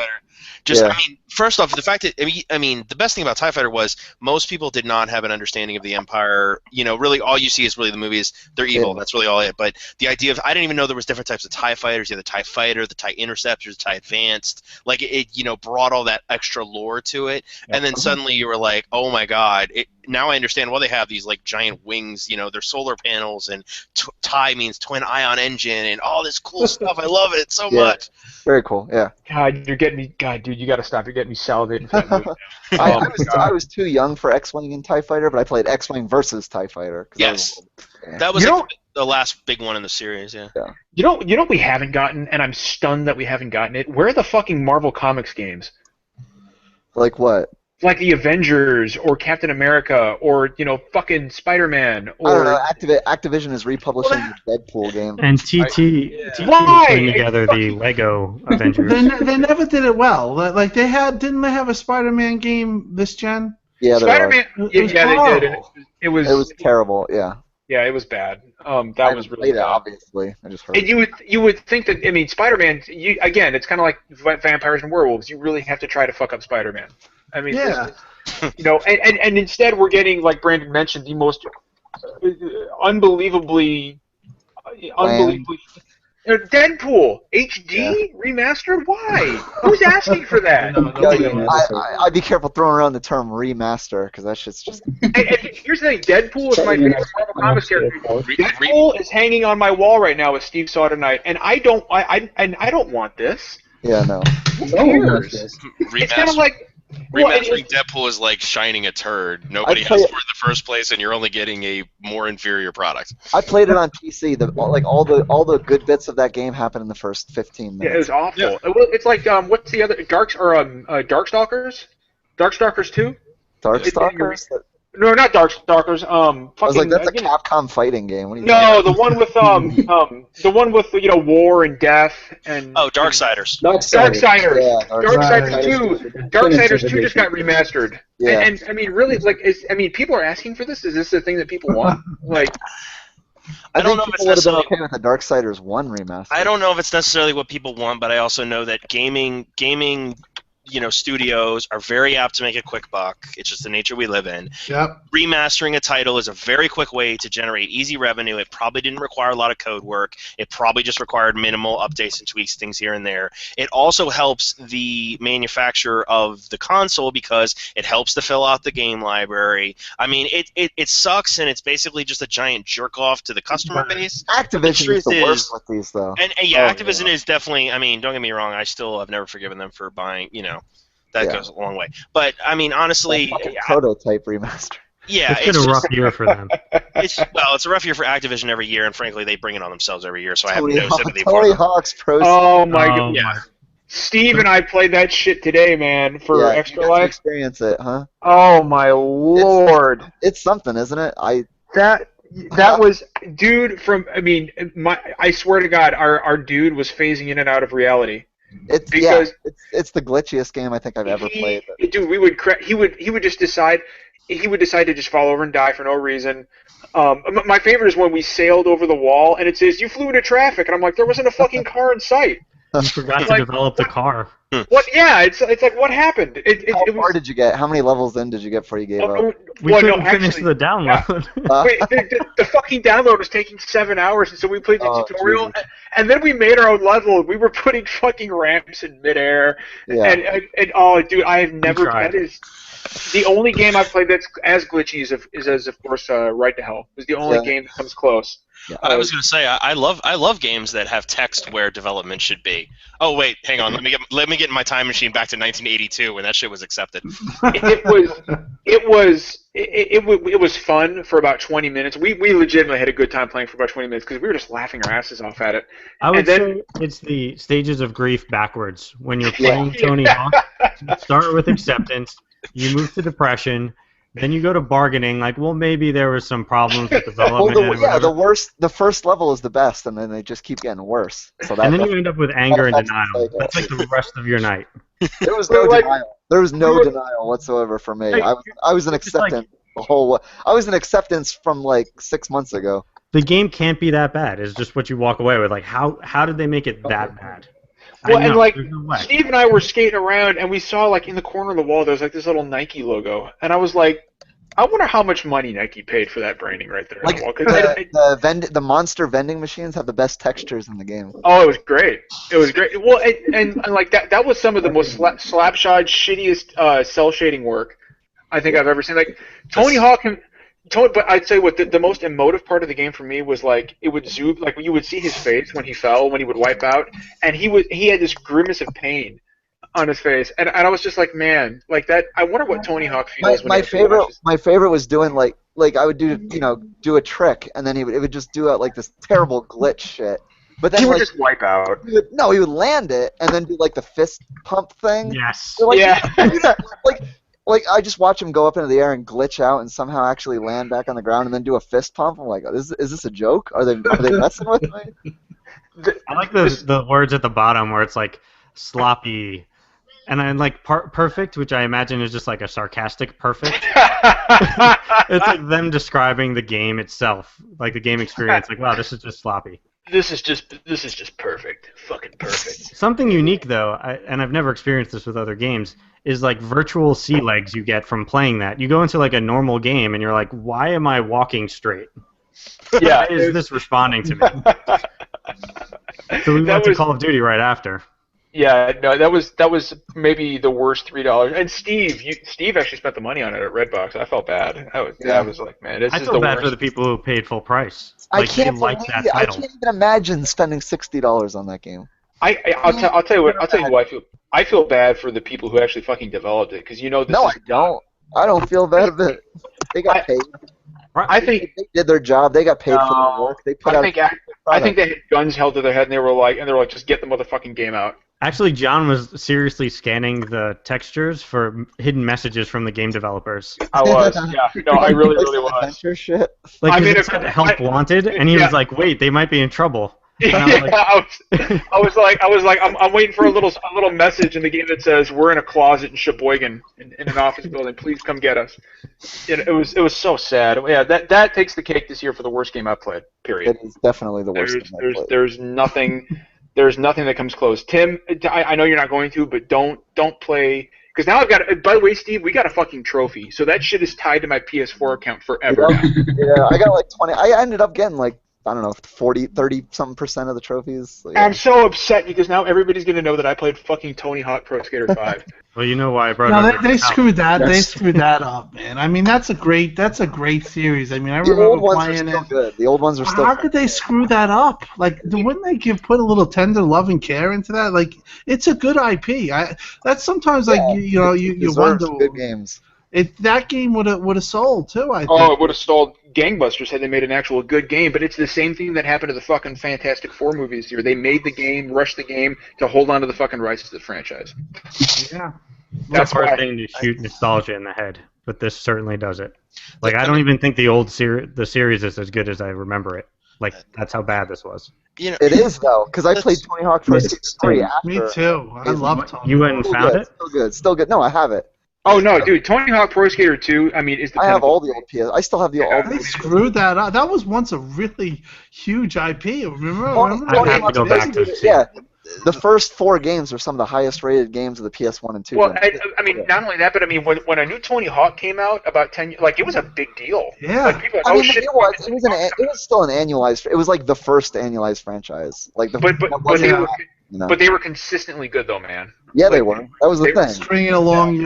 Just, Yeah. I mean, first off, the fact that I mean, the best thing about TIE Fighter was most people did not have an understanding of the Empire. Really, all you see is really the movies. They're evil. Yeah. That's really all it. But the idea of I didn't even know there was different types of TIE Fighters. You had the TIE Fighter, the TIE Interceptors, the TIE Advanced. Like it brought all that extra lore to it. And then suddenly you were like, oh my god! Now I understand why they have these like giant wings. They're solar panels, and TIE means twin ion engine, and all this cool stuff. I love it so much. Very cool. Yeah. God, you're getting me. God, dude, you got to stop. You're getting me salivating for that movie. I was too young for X-Wing and TIE Fighter, but I played X-Wing versus TIE Fighter. Yes. Yeah. That was the last big one in the series, yeah. You know we haven't gotten, and I'm stunned that we haven't gotten it. Where are the fucking Marvel Comics games? Like what? Like the Avengers or Captain America or fucking Spider-Man or. I don't know. Activision is republishing the Deadpool game. And TT Why? putting together the Lego Avengers. They never did it well. Like didn't they have a Spider-Man game this gen? Yeah, Spider-Man. It was Yeah, they did. horrible. It was. It was terrible. Yeah. Yeah, it was bad. I That was really played it, bad. obviously. I just heard. And you would think that Spider-Man. Again, it's kind of like vampires and werewolves. You really have to try to fuck up Spider-Man. I mean, Yeah. and instead we're getting, like Brandon mentioned, the most unbelievably Deadpool HD remastered. Why? Who's asking for that? I'd be careful throwing around the term remaster because that shit's just. And here's the thing: Deadpool is my favorite Marvel Comics character. Deadpool is hanging on my wall right now with Steve saw tonight, and I don't want this. Yeah, no. Who cares? It's kind of like. Remastering Deadpool is like shining a turd. Nobody asked for it in the first place, and you're only getting a more inferior product. I played it on PC. All the good bits of that game happened in the first 15 minutes. Yeah, it was awful. Yeah. It's like what's the other Darkstalkers? Darkstalkers 2? Darkstalkers? No, not Darkstalkers. I was like, that's a Capcom fighting game. What are you No, the one with the one with war and death and. Oh, Darksiders. Darksiders. Yeah, Darksiders 2. Darksiders 2 just got remastered. Yeah. And I mean, really, people are asking for this. Is this the thing that people want? Like. I don't think know if people it's would have been necessarily- okay with the Darksiders 1 remaster. I don't know if it's necessarily what people want, but I also know that gaming studios are very apt to make a quick buck. It's just the nature we live in. Yep. Remastering a title is a very quick way to generate easy revenue. It probably didn't require a lot of code work. It probably just required minimal updates and tweaks, things here and there. It also helps the manufacturer of the console because it helps to fill out the game library. I mean, it sucks, and it's basically just a giant jerk-off to the customer base. Activision is the truth worst is- with these, though. And Activision is definitely, I mean, don't get me wrong, I still have never forgiven them for buying, that Yeah. goes a long way. But, I mean, honestly, Fucking prototype remaster. yeah, It's been a rough year for them. it's a rough year for Activision every year, and frankly, they bring it on themselves every year, so I have no sympathy for Tony them. Hawk's Pro. Oh my Oh, god. Yeah. Steve and I played that shit today, man, for Yeah, Extra you got to Life. experience it, huh? Oh my lord. It's something, isn't it? That was, dude. I swear to God, our dude was phasing in and out of reality. Because it's the glitchiest game I think I've ever played. Dude, he would just decide. He would decide to just fall over and die for no reason. My favorite is when we sailed over the wall and it says you flew into traffic, and I'm like, there wasn't a fucking car in sight. You forgot to develop the car. What? Yeah, it's like what happened? How far did you get? How many levels in did you get before you gave up? We couldn't finish the download. Wait, the fucking download was taking 7 hours, and so we played the tutorial, Jesus. and then we made our own level. We were putting fucking ramps in midair, Yeah. and oh, dude, I have never. tried. That is. The only game I've played that's as glitchy is of course, Right to Hell. It was the only game that comes close. Yeah. I was gonna say I love games that have text where development should be. Oh wait, hang on. Let me get in my time machine back to 1982 when that shit was accepted. It was fun for about 20 minutes. We legitimately had a good time playing for about 20 minutes because we were just laughing our asses off at it. I would say it's the stages of grief backwards. When you're playing Tony Hawk, you start with acceptance, you move to depression, then you go to bargaining. Like, well, maybe there was some problems with development. The first level is the best, and then they just keep getting worse. So and then you end up with anger and denial. That's like the rest of your night. There was no denial. There was no denial whatsoever for me. I was in acceptance the whole. I was in acceptance from like 6 months ago. The game can't be that bad. It's just what you walk away with. Like, how did they make it that bad? Well, and like Steve and I were skating around, and we saw like in the corner of the wall there's like this little Nike logo, and I was like, I wonder how much money Nike paid for that branding right there. Like the monster vending machines have the best textures in the game. Oh, it was great. It was great. Well, and like that was some of the most slapshod, shittiest cell shading work I think I've ever seen. Like Tony Hawk but I'd say what the most emotive part of the game for me was like it would zoom, like you would see his face when he fell, when he would wipe out, and he had this grimace of pain on his face, and I was just like, man, like that. I wonder what Tony Hawk feels. My favorite was doing like I would do a trick, and then it would just do like this terrible glitch shit. But then he would just wipe out. He would land it and then do like the fist pump thing. Yes. So, like I just watch him go up into the air and glitch out and somehow actually land back on the ground and then do a fist pump. I'm like, is this a joke? Are they messing with me? I like the words at the bottom where it's like sloppy, and then like perfect, which I imagine is just like a sarcastic perfect. It's like them describing the game itself, like the game experience. Like, wow, this is just sloppy. This is just perfect. Fucking perfect. Something unique though, and I've never experienced this with other games, is like virtual sea legs you get from playing that. You go into like a normal game and you're like, why am I walking straight? Yeah. Why is this responding to me? So we went to Call of Duty right after. Yeah, no, that was maybe the worst $3. And Steve actually spent the money on it at Redbox. I felt bad. I was like, man, this is the worst. I feel bad for the people who paid full price. Like, I can't even imagine spending $60 on that game. I'll tell you who I feel. I feel bad for the people who actually fucking developed it, because this. No, I don't. I don't feel bad a bit. They got paid. I think they did their job. They got paid for their work. They put I think they had guns held to their head, and they were like, just get the motherfucking game out. Actually, John was seriously scanning the textures for hidden messages from the game developers. I was, yeah. No, I really was. Shit. Like, it said help wanted, and he was like, wait, they might be in trouble. I was like, I'm waiting for a little message in the game that says we're in a closet in Sheboygan in an office building. Please come get us. It was so sad. Yeah, that takes the cake this year for the worst game I've played. Period. It is definitely the worst game I've played. There's nothing that comes close. Tim, I know you're not going to, but don't play. Because now I've got. By the way, Steve, we got a fucking trophy, so that shit is tied to my PS4 account forever. Yeah, I got like 20. I ended up getting like, I don't know, 30-something% of the trophies. So, yeah. I'm so upset because now everybody's gonna know that I played fucking Tony Hawk Pro Skater 5. Well, you know why I brought it up. They screwed that. They screwed that up, man. I mean, that's a great series. I mean, I remember old ones playing are still good. The old ones are still. How could they screw that up? Like, wouldn't they put a little tender love and care into that? Like, it's a good IP. That's sometimes like you wonder. Good games. That game would have sold too. I think. Oh, it would have sold gangbusters had they made an actual good game. But it's the same thing that happened to the fucking Fantastic Four movies here. They made the game, rushed the game to hold on to the fucking rights to the franchise. Yeah, that's hard thing to shoot nostalgia in the head, but this certainly does it. Like, I don't even think the series is as good as I remember it. Like, that's how bad this was. It is though, because I played Tony Hawk Pro Skater 3 after. Me too. I love Tony. You went and found it? Still good. No, I have it. Oh no, dude! Tony Hawk Pro Skater 2. I mean, is the. I have all the old PS. I still have the old. They screwed that up. That was once a really huge IP. Remember? I have to go back to see. Yeah, the first 4 games are some of the highest rated games of the PS1 and 2. Well, I mean, not only that, but I mean, when a new Tony Hawk came out about 10 years, like, it was a big deal. Yeah. Like, people I mean, it was still an annualized. It was like the first annualized franchise. Like but You know? But they were consistently good, though, man. Yeah, they were. That was the they were thing. Stringing along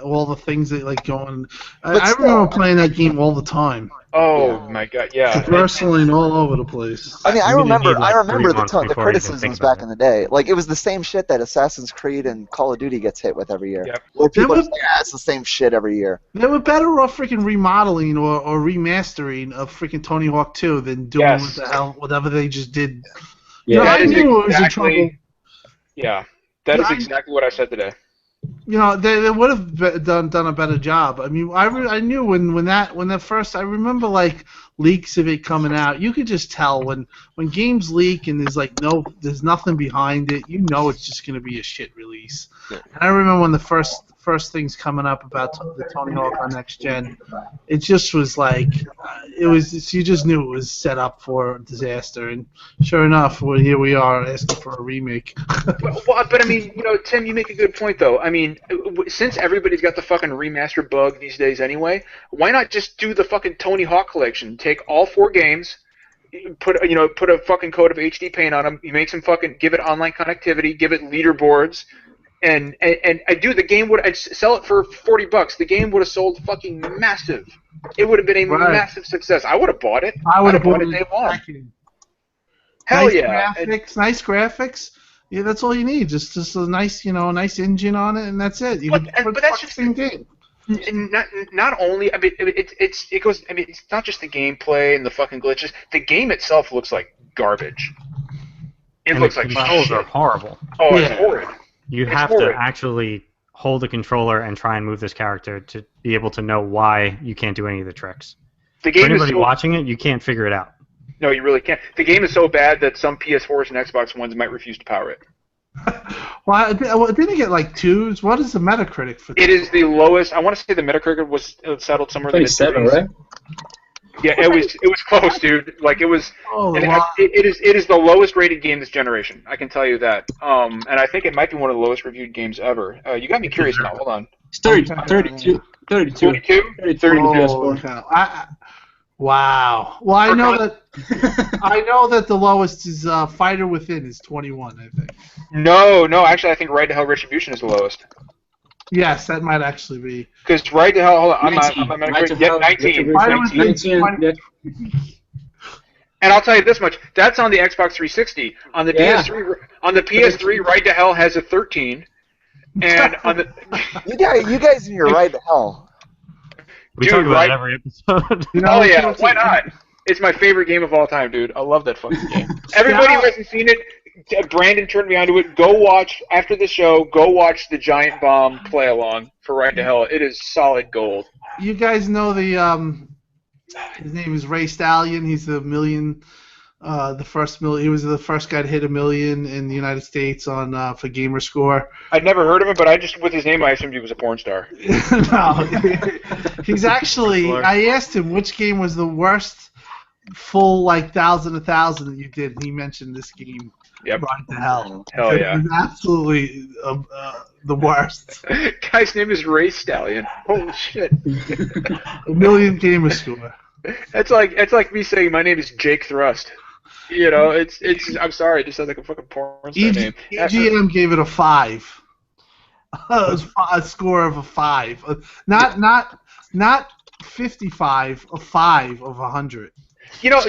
all the things that like going. I still- remember playing that game all the time. Oh my god, yeah. Wrestling all over the place. I mean, I You're gonna remember need, like, 3 the months the before you even criticisms think about back in the day. Like, it was the same shit that Assassin's Creed and Call of Duty gets hit with every year. Yep. Where people There are like, it's the same shit every year. They were better off freaking remodeling or remastering of freaking Tony Hawk 2 than doing Yes. whatever they just did. Yeah. You know, That I is knew it was in exactly- trouble. Yeah, that is I- exactly what I said today. You know, they would have done a better job. I mean, I knew when that first. I remember like leaks of it coming out. You could just tell when games leak and there's nothing behind it. You know, it's just gonna be a shit release. Yeah. And I remember when the first things coming up about the Tony Hawk on Next Gen, it just was like you just knew it was set up for disaster. And sure enough, well, here we are asking for a remake. But I mean, Tim, you make a good point, though. I mean, since everybody's got the fucking remaster bug these days anyway, why not just do the fucking Tony Hawk collection? Take all 4 games, put a fucking coat of HD paint on them. You make some fucking, give it online connectivity, give it leaderboards, and I do the game I'd sell it for $40. The game would have sold fucking massive. It would have been a massive success. I would have bought it. I would have bought it day one. Hell nice yeah! Nice graphics. Yeah, that's all you need. Just a nice, nice engine on it, and that's it. But that's just the same game. Not only, I mean, it goes. I mean, it's not just the gameplay and the fucking glitches. The game itself looks like garbage. It looks like controls shit. are horrible. Oh, Yeah. it's horrid. You It's have horrid. to actually hold a controller and try and move this character to be able to know why you can't do any of the tricks. The For game is anybody so, watching it, you can't figure it out. no, you really can't. The game is so bad that some PS4s and Xbox Ones might refuse to power it. Well, didn't it get like 2s? What is the Metacritic for It is the lowest. I want to say the Metacritic was settled somewhere in the 27, mid-30s. right? Yeah, it was close, dude. Like it was. Oh, And wow. it is the lowest rated game this generation. I can tell you that. And I think it might be one of the lowest reviewed games ever. You got me curious now. Hold on. It's 32. 32. 32? 32 Oh, PS4. okay. Wow. Well, I know that the lowest is Fighter Within is 21, I think. No. Actually, I think Right to Hell Retribution is the lowest. Yes, that might actually be. Because Right to Hell. Hold on. 19. I'm Right to yeah, Hell, 19. Fighter 19. Within. 19, yeah. And I'll tell you this much: that's on the Xbox 360. On the Yeah. PS3, Right to Hell has a 13. And on the You guys and your Right to Hell. We Dude, talk about right- it every episode. Oh yeah, why not? It's my favorite game of all time, dude. I love that fucking game. Everybody who hasn't seen it, Brandon turned me onto it. Go watch after the show. Go watch the Giant Bomb play along for Right to Hell. It is solid gold. You guys know his name is Ray Stallion. He's the million. The first million. He was the first guy to hit 1 million in the United States on for Gamerscore. I'd never heard of him, but I just with his name I assumed he was a porn star. No, he's actually. I asked him which game was the worst full 1,000 that you did. And he mentioned this game. Yep. Right to Hell. Hell yeah. It was absolutely the worst. Guy's name is Ray Stallion. Holy shit. 1 million Gamerscore. That's like me saying my name is Jake Thrust. It's. I'm sorry, it just sounds like a fucking porn star name. EGM gave it a 5. A score of a 5. Not 55. A 5 of 100.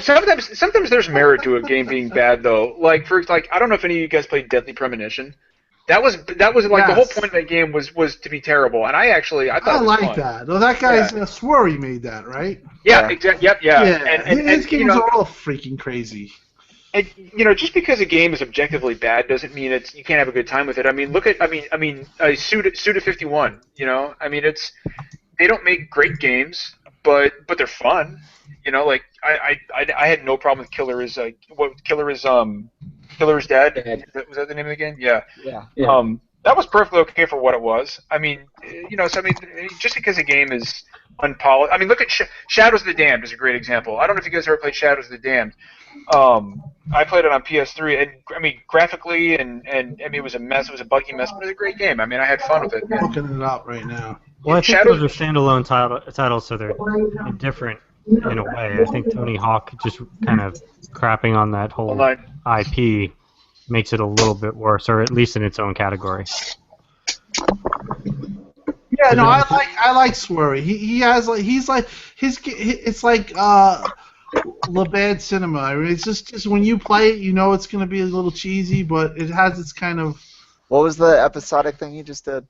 Sometimes there's merit to a game being bad though. Like I don't know if any of you guys played Deadly Premonition. That was like the whole point of that game was to be terrible, and I thought it was like fun. that. Well, that guy's Swery made that, right? Yeah, exactly. Yep, yeah. And his games are all freaking crazy. And just because a game is objectively bad doesn't mean you can't have a good time with it. I mean, look at Suda 51. They don't make great games, but they're fun. Like I had no problem with Killer is Dead. Was that the name of the game? Yeah. Yeah. That was perfectly okay for what it was. I mean, just because a game is unpolished. I mean, look at Shadows of the Damned is a great example. I don't know if you guys ever played Shadows of the Damned. I played it on PS3, and I mean, graphically and it was a mess. It was a buggy mess, but it was a great game. I mean, I had fun with it. I'm looking it up right now. Well, I think Shadows- those are standalone titles, so they're different in a way. I think Tony Hawk just kind of crapping on that whole Hold on. IP makes it a little bit worse, or at least in its own category. Yeah, no, I like Swery. It's like Le Bad Cinema. I mean, it's just when you play it, you know it's going to be a little cheesy, but it has its kind of. What was the episodic thing you just did?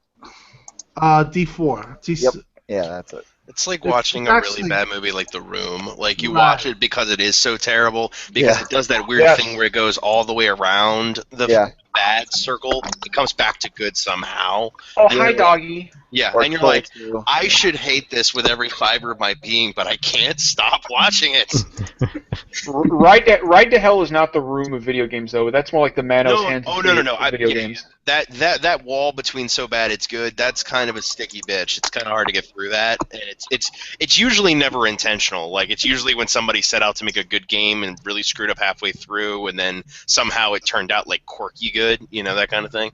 D4. Yep. Yeah, that's it. It's like watching a really bad movie like The Room. Like, you watch it because it is so terrible, because it does that weird thing where it goes all the way around the bad circle. It comes back to good somehow. Oh, hi, doggy. Yeah, and you're like, I should hate this with every fiber of my being, but I can't stop watching it. Ride to Hell is not The Room of video games, though. That's more like the Manos Hands of video games. That wall between so bad it's good, that's kind of a sticky bitch. It's kind of hard to get through that, and it's usually never intentional. Like, it's usually when somebody set out to make a good game and really screwed up halfway through, and then somehow it turned out like quirky good, that kind of thing.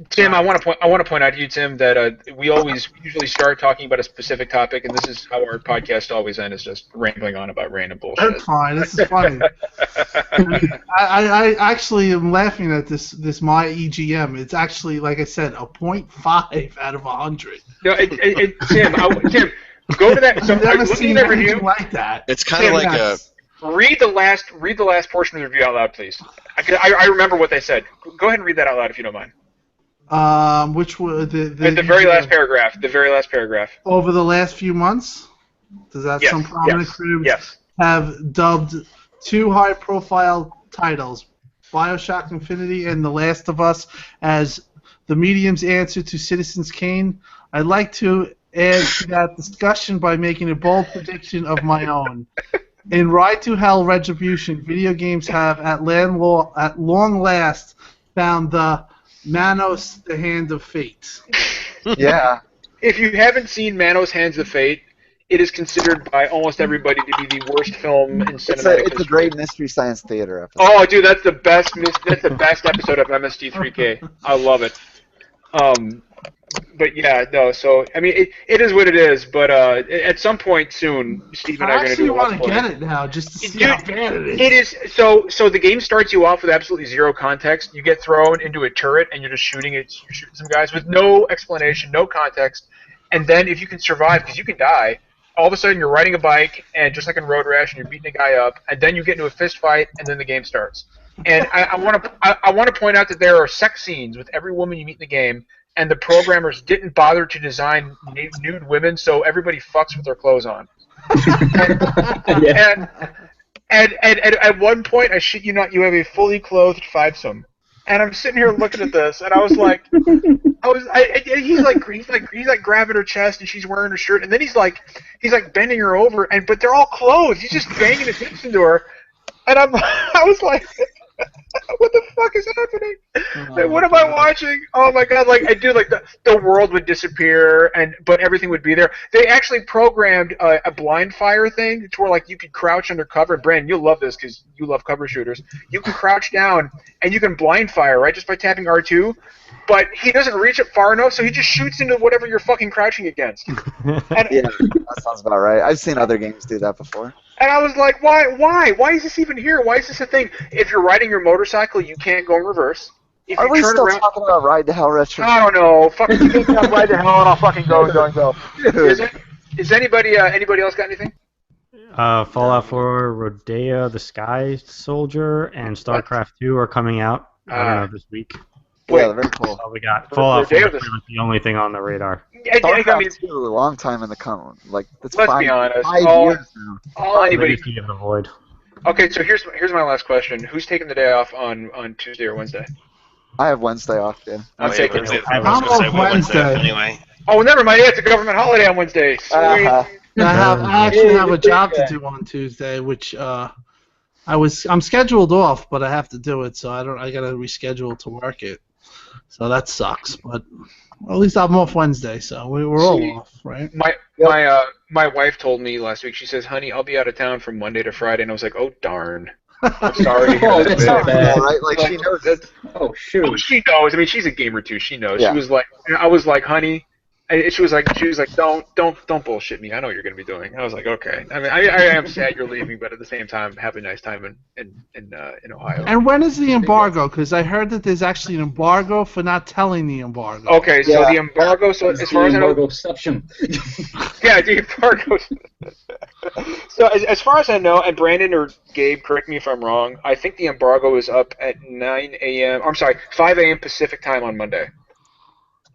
Tim, I want to point out to you, Tim, that we usually start talking about a specific topic, and this is how our podcast always ends, is just rambling on about random bullshit. That's fine. This is funny. I actually am laughing at this my EGM. It's actually, like I said, a 0.5 out of 100. No, Tim, go to that. So I've never seen anything like that. It's kind of like a. Read the last portion of the review out loud, please. I remember what they said. Go ahead and read that out loud if you don't mind. Which were the very last paragraph. The very last paragraph. Over the last few months, does that some prominent critics have dubbed two high-profile titles, BioShock Infinity and The Last of Us, as the medium's answer to Citizens Kane? I'd like to add to that discussion by making a bold prediction of my own. In Ride to Hell Retribution, video games have at long last found the Manos, the Hand of Fate. Yeah. If you haven't seen Manos, Hands of Fate, it is considered by almost everybody to be the worst film in cinematic It's a great Mystery Science Theater episode. Oh, dude, that's the best episode of MST3K. I love it. But yeah, no. So I mean, it is what it is. But at some point soon, Steve and I are going to do a let's play. I actually want to get it now, just to see how bad it is. It is so. The game starts you off with absolutely zero context. You get thrown into a turret, and you're just shooting it. You're shooting some guys with no explanation, no context. And then if you can survive, because you can die, all of a sudden you're riding a bike, and just like in Road Rash, and you're beating a guy up, and then you get into a fist fight, and then the game starts. And I want to point out that there are sex scenes with every woman you meet in the game. And the programmers didn't bother to design nude women, so everybody fucks with their clothes on. and at one point, I shit you not, you have a fully clothed fivesome. And I'm sitting here looking at this, and I was like, he's like grabbing her chest, and she's wearing her shirt, and then he's like bending her over, but they're all clothed. He's just banging his hips into her, and I was like. What the fuck is happening? What am I watching? Oh my god! Like the world would disappear, but everything would be there. They actually programmed a blind fire thing to where like you could crouch under cover. Brandon, you'll love this because you love cover shooters. You can crouch down and you can blind fire right just by tapping R2. But he doesn't reach it far enough, so he just shoots into whatever you're fucking crouching against. Yeah, that sounds about right. I've seen other games do that before. And I was like, why? Why is this even here? Why is this a thing? If you're riding your motorcycle, you can't go in reverse. If Are we still talking about Ride to Hell Retribution? I don't know. Fucking you can Ride to Hell, and I'll fucking go. Is anybody else got anything? Fallout 4, Rodeo, The Sky Soldier, and StarCraft 2 are coming out. I don't know, this week. Yeah, very cool. That's all we got. Fallout 4 is pretty much the only thing on the radar. StarCraft 2 a long time in the coming. Like, that's let's be honest. 5 years now. All anybody. Legacy of the Void. Okay, so here's my last question. Who's taking the day off on Tuesday or Wednesday? I have Wednesday off, yeah. I'm taking I'm off Wednesday. Anyway. Oh, never mind. Yeah, it's a government holiday on Wednesday. Sweet. I actually have a job to do on Tuesday, which I'm scheduled off, but I have to do it, so I gotta reschedule to work it. So that sucks, but at least I'm off Wednesday, so we're all off, right? My wife told me last week. She says, "Honey, I'll be out of town from Monday to Friday," and I was like, "Oh darn." I'm sorry. That's not bad. Right? Like, she knows. Oh, shoot. She knows. I mean, she's a gamer too. She knows. Yeah. She was like, I was like, "Honey, And she was like, don't bullshit me. I know what you're gonna be doing. I was like, okay. I mean, I am sad you're leaving, but at the same time, have a nice time in Ohio. And when is the embargo? Because I heard that there's actually an embargo for not telling the embargo. Okay, so the embargo. So as far as I know, exception. yeah, the embargo. So as far as I know, and Brandon or Gabe, correct me if I'm wrong. I think the embargo is up at 9 a.m. I'm sorry, 5 a.m. Pacific time on Monday.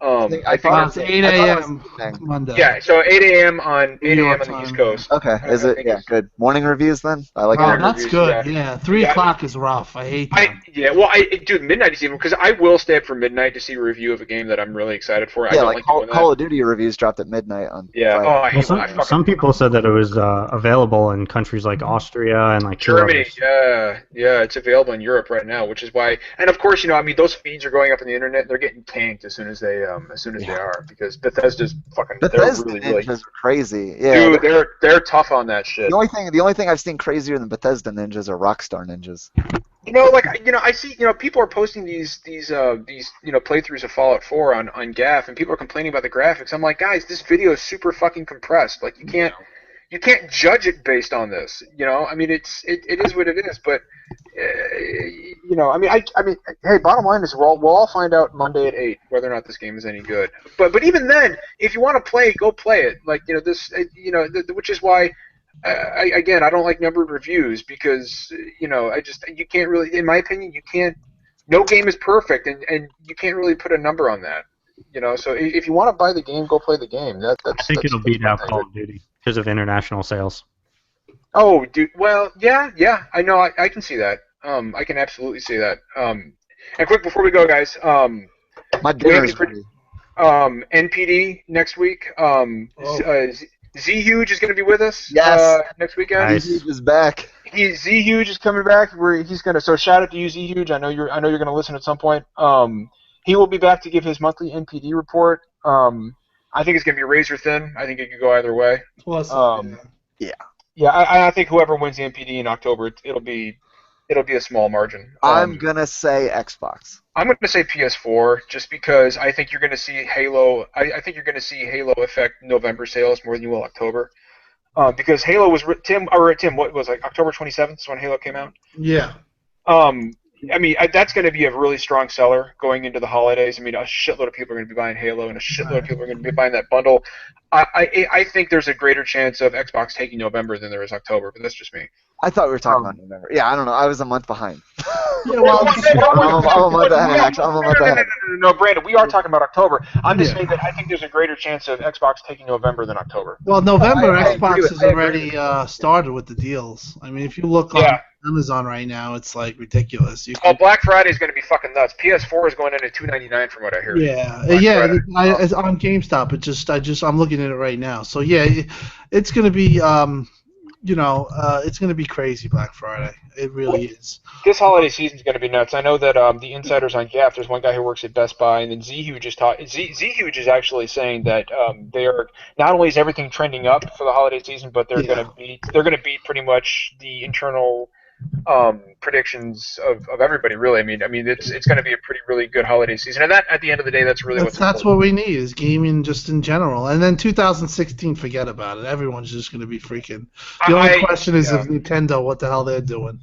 I think it's 8 a.m. Monday. Yeah, so 8 a.m. on New York the East time. Coast. Okay, is it? Yeah, good. Morning reviews then. I like Oh, morning that's reviews. good. Yeah, 3 o'clock is rough. I hate that. Dude, midnight is even because I will stay up for midnight to see a review of a game that I'm really excited for. I Yeah, don't like doing that. Call of Duty reviews dropped at midnight on Yeah. Friday. Oh, I hate Well, some people said that it was available in countries like Austria and like two Germany. others. Yeah, it's available in Europe right now, which is why. And of course, I mean, those feeds are going up on the internet. And they're getting tanked as soon as they are because Bethesda's fucking. Bethesda they're ninjas really are crazy. Yeah, dude, they're tough on that shit. the only thing I've seen crazier than Bethesda ninjas are Rockstar ninjas. I see, people are posting these playthroughs of Fallout 4 on GAF, and people are complaining about the graphics. I'm like, guys, this video is super fucking compressed. Like, you can't judge it based on this. I mean, it is what it is. But, I mean, hey, bottom line is we'll all find out Monday at 8 whether or not this game is any good. But even then, if you want to play it, go play it. Like, which is why. I don't like numbered reviews because you can't really, in my opinion, no game is perfect and you can't really put a number on that. So if you want to buy the game, go play the game. I think it'll beat out Call of Duty because of international sales. Oh, dude. Well, yeah. I know. I can see that. I can absolutely see that. And quick before we go, guys. My dinner's ready. NPD next week. Z-Huge is going to be with us next weekend. Nice. Z-Huge is back. Z-Huge is coming back. So shout out to you, Z-Huge. I know you're going to listen at some point. He will be back to give his monthly NPD report. I think it's going to be razor thin. I think it could go either way. Plus, Yeah, I think whoever wins the NPD in October, it'll be a small margin. I'm gonna say Xbox. I'm going to say PS4 just because I think you're going to see Halo. I think you're going to see Halo affect November sales more than you will October. Because Halo was Tim, what was October 27th is when Halo came out. Yeah. I mean, that's going to be a really strong seller going into the holidays. I mean, a shitload of people are going to be buying Halo, and a shitload of people are going to be buying that bundle. I think there's a gretter chance of Xbox taking November than there is October, but that's just me. I thought we were talking about November. Yeah, I don't know. I was a month behind. Yeah, well, I'm a month ahead, actually. I'm a month ahead. No, Brandon, we are talking about October. I'm just saying that I think there's a greater chance of Xbox taking November than October. Well, November, I agree Xbox with- has already started with the deals. I mean, if you look on Yeah. Amazon right now, it's like ridiculous. Oh, Black Friday is going to be fucking nuts. PS4 is going in at $299 from what I hear. Yeah, Black yeah. Friday. It's on GameStop. I'm looking at it right now. So yeah, it's gonna be it's gonna be crazy Black Friday. It really is. This holiday season is going to be nuts. I know that the insiders on GAF, there's one guy who works at Best Buy, and then Z-Huge Z-Huge is actually saying that they are not only is everything trending up for the holiday season, but they're going to beat pretty much the internal predictions of everybody. Really, I mean, it's going to be a really good holiday season, and that at the end of the day, that's what we need is gaming just in general. And then 2016, forget about it. Everyone's just going to be freaking. The only question is if Nintendo, what the hell they're doing.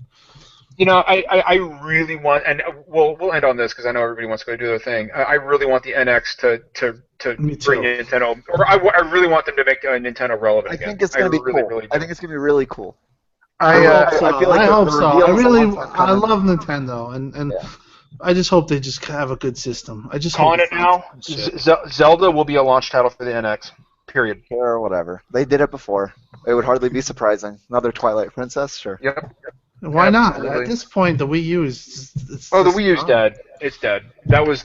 I really want, and we'll end on this because I know everybody wants to go do their thing. I really want the NX to bring Nintendo, or I really want them to make Nintendo relevant again. I think it's going to be cool. Really I think it's going to be really cool. I hope so. I I love Nintendo, and I just hope they just have a good system. I just calling hope it now. Zelda will be a launch title for the NX. Period. Or whatever. They did it before. It would hardly be surprising. Another Twilight Princess, sure. Yep. Why not? Absolutely. At this point, the Wii U is. The Wii U's dead. It's dead. That was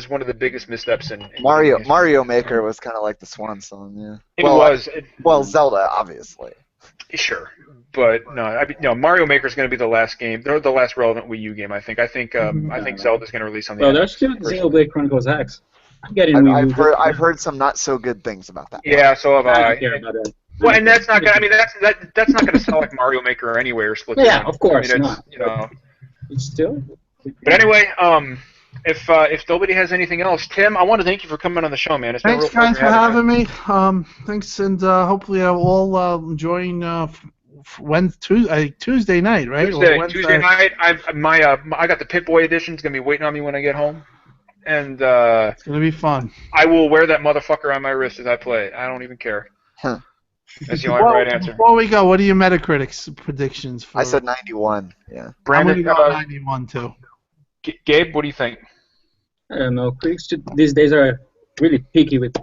one of the biggest missteps in Mario Maker was kind of like the swan song. Yeah. It was. Well, Zelda, obviously. Sure, but no. Mario Maker is going to be the last game. They're the last relevant Wii U game. I think Zelda's going to release on the. Well, there's still Xenoblade Chronicles X. I've heard some not so good things about that. Yeah, so have I I. don't care about that. Well, and that's not. I mean, that's not going to sell like Mario Maker anyway or Splatoon. Yeah, of course I mean, not. You know. It's still. But anyway, if nobody has anything else, Tim, I want to thank you for coming on the show, man. It's been a Thanks, real guys, pleasure for having you. having me. Thanks, and hopefully I'll all join Tuesday night, right? Or Tuesday Wednesday. night. I got the Pit Boy edition. It's gonna be waiting on me when I get home, and It's gonna be fun. I will wear that motherfucker on my wrist as I play. I don't even care. Huh. That's the only right answer. Before we go, what are your Metacritic's predictions for? I said 91. Yeah. I'm Brandon, gonna go 91 too. Gabe, what do you think? I don't know. Critics these days are really picky with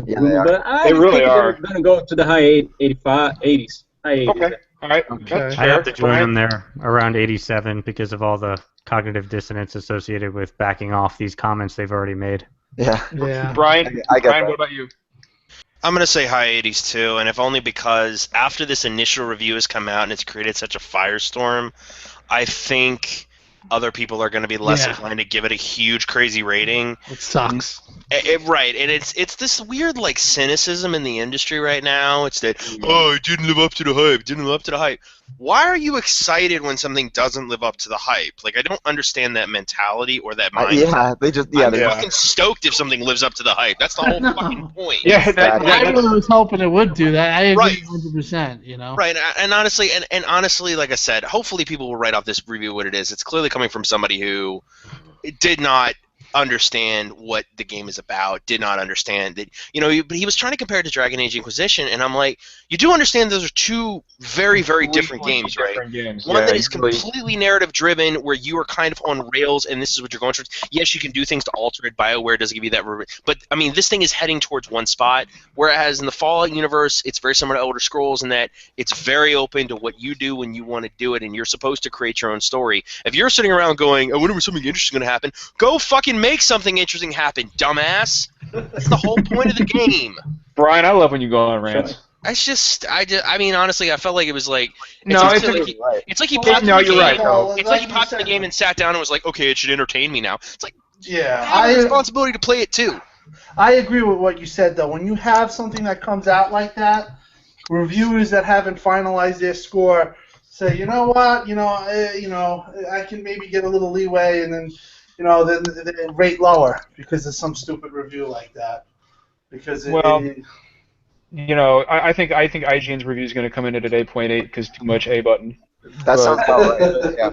Yeah, they are. but I They really think are. they're gonna go to the high 80s. High 80s. Okay, all right. Okay. That's I fair. have to join Brian? them there around 87 because of all the cognitive dissonance associated with backing off these comments they've already made. Yeah. Yeah. Brian, I get Brian, that. what about you? I'm going to say high 80s too, and if only because after this initial review has come out and it's created such a firestorm, I think other people are going to be less Yeah. inclined to give it a huge, crazy rating. It sucks. Right, and it's this weird like cynicism in the industry right now. It's that it didn't live up to the hype. Didn't live up to the hype. Why are you excited when something doesn't live up to the hype? Like I don't understand that mentality or that mindset. Yeah, they just I'm they fucking stoked if something lives up to the hype. That's the whole fucking point. Yeah, I really was hoping it would do that. I agree Right. 100%. You know. Right, and honestly, and honestly, like I said, hopefully people will write off this review what it is. It's clearly coming from somebody who did not understand what the game is about, did not understand that, but he was trying to compare it to Dragon Age Inquisition, and I'm like, you do understand those are two very, very different games, right? Different games. One Yeah, that is really- completely narrative driven, where you are kind of on rails, and this is what you're going towards. Yes, you can do things to alter it. BioWare doesn't give you that, but I mean, this thing is heading towards one spot. Whereas in the Fallout universe, it's very similar to Elder Scrolls in that it's very open to what you do when you want to do it, and you're supposed to create your own story. If you're sitting around going, "I wonder when something interesting is going to happen," go fucking make something interesting happen, dumbass. That's the whole point of the game. Brian, I love when you go on rants. I mean, honestly, I felt like it was like No, it's it's like right. it's like he popped No, in the you're game. right, though. It's like he popped in the game and sat down and was like, okay, it should entertain me now. It's like Yeah. I have a responsibility to play it too. I agree with what you said, though. When you have something that comes out like that, reviewers that haven't finalized their score say, you know what, I can maybe get a little leeway, and then, then rate lower because of some stupid review like that. Because I think IGN's review is going to come in at an 8.8 because too much A button. That sounds about right. Yeah.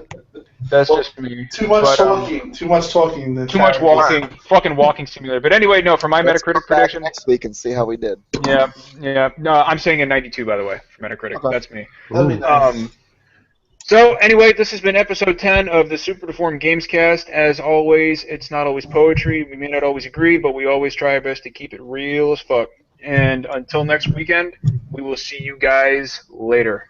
That's just me. too much But, talking. Too much talking. Too much walking. Fucking walking simulator. But anyway, no. For my Let's Metacritic come back prediction. next week and see how we did. Yeah. No, I'm saying a 92 by the way for Metacritic. Okay. That's me. That'd be nice. So anyway, this has been episode 10 of the Super Deformed Gamescast. As always, it's not always poetry. We may not always agree, but we always try our best to keep it real as fuck. And until next weekend, we will see you guys later.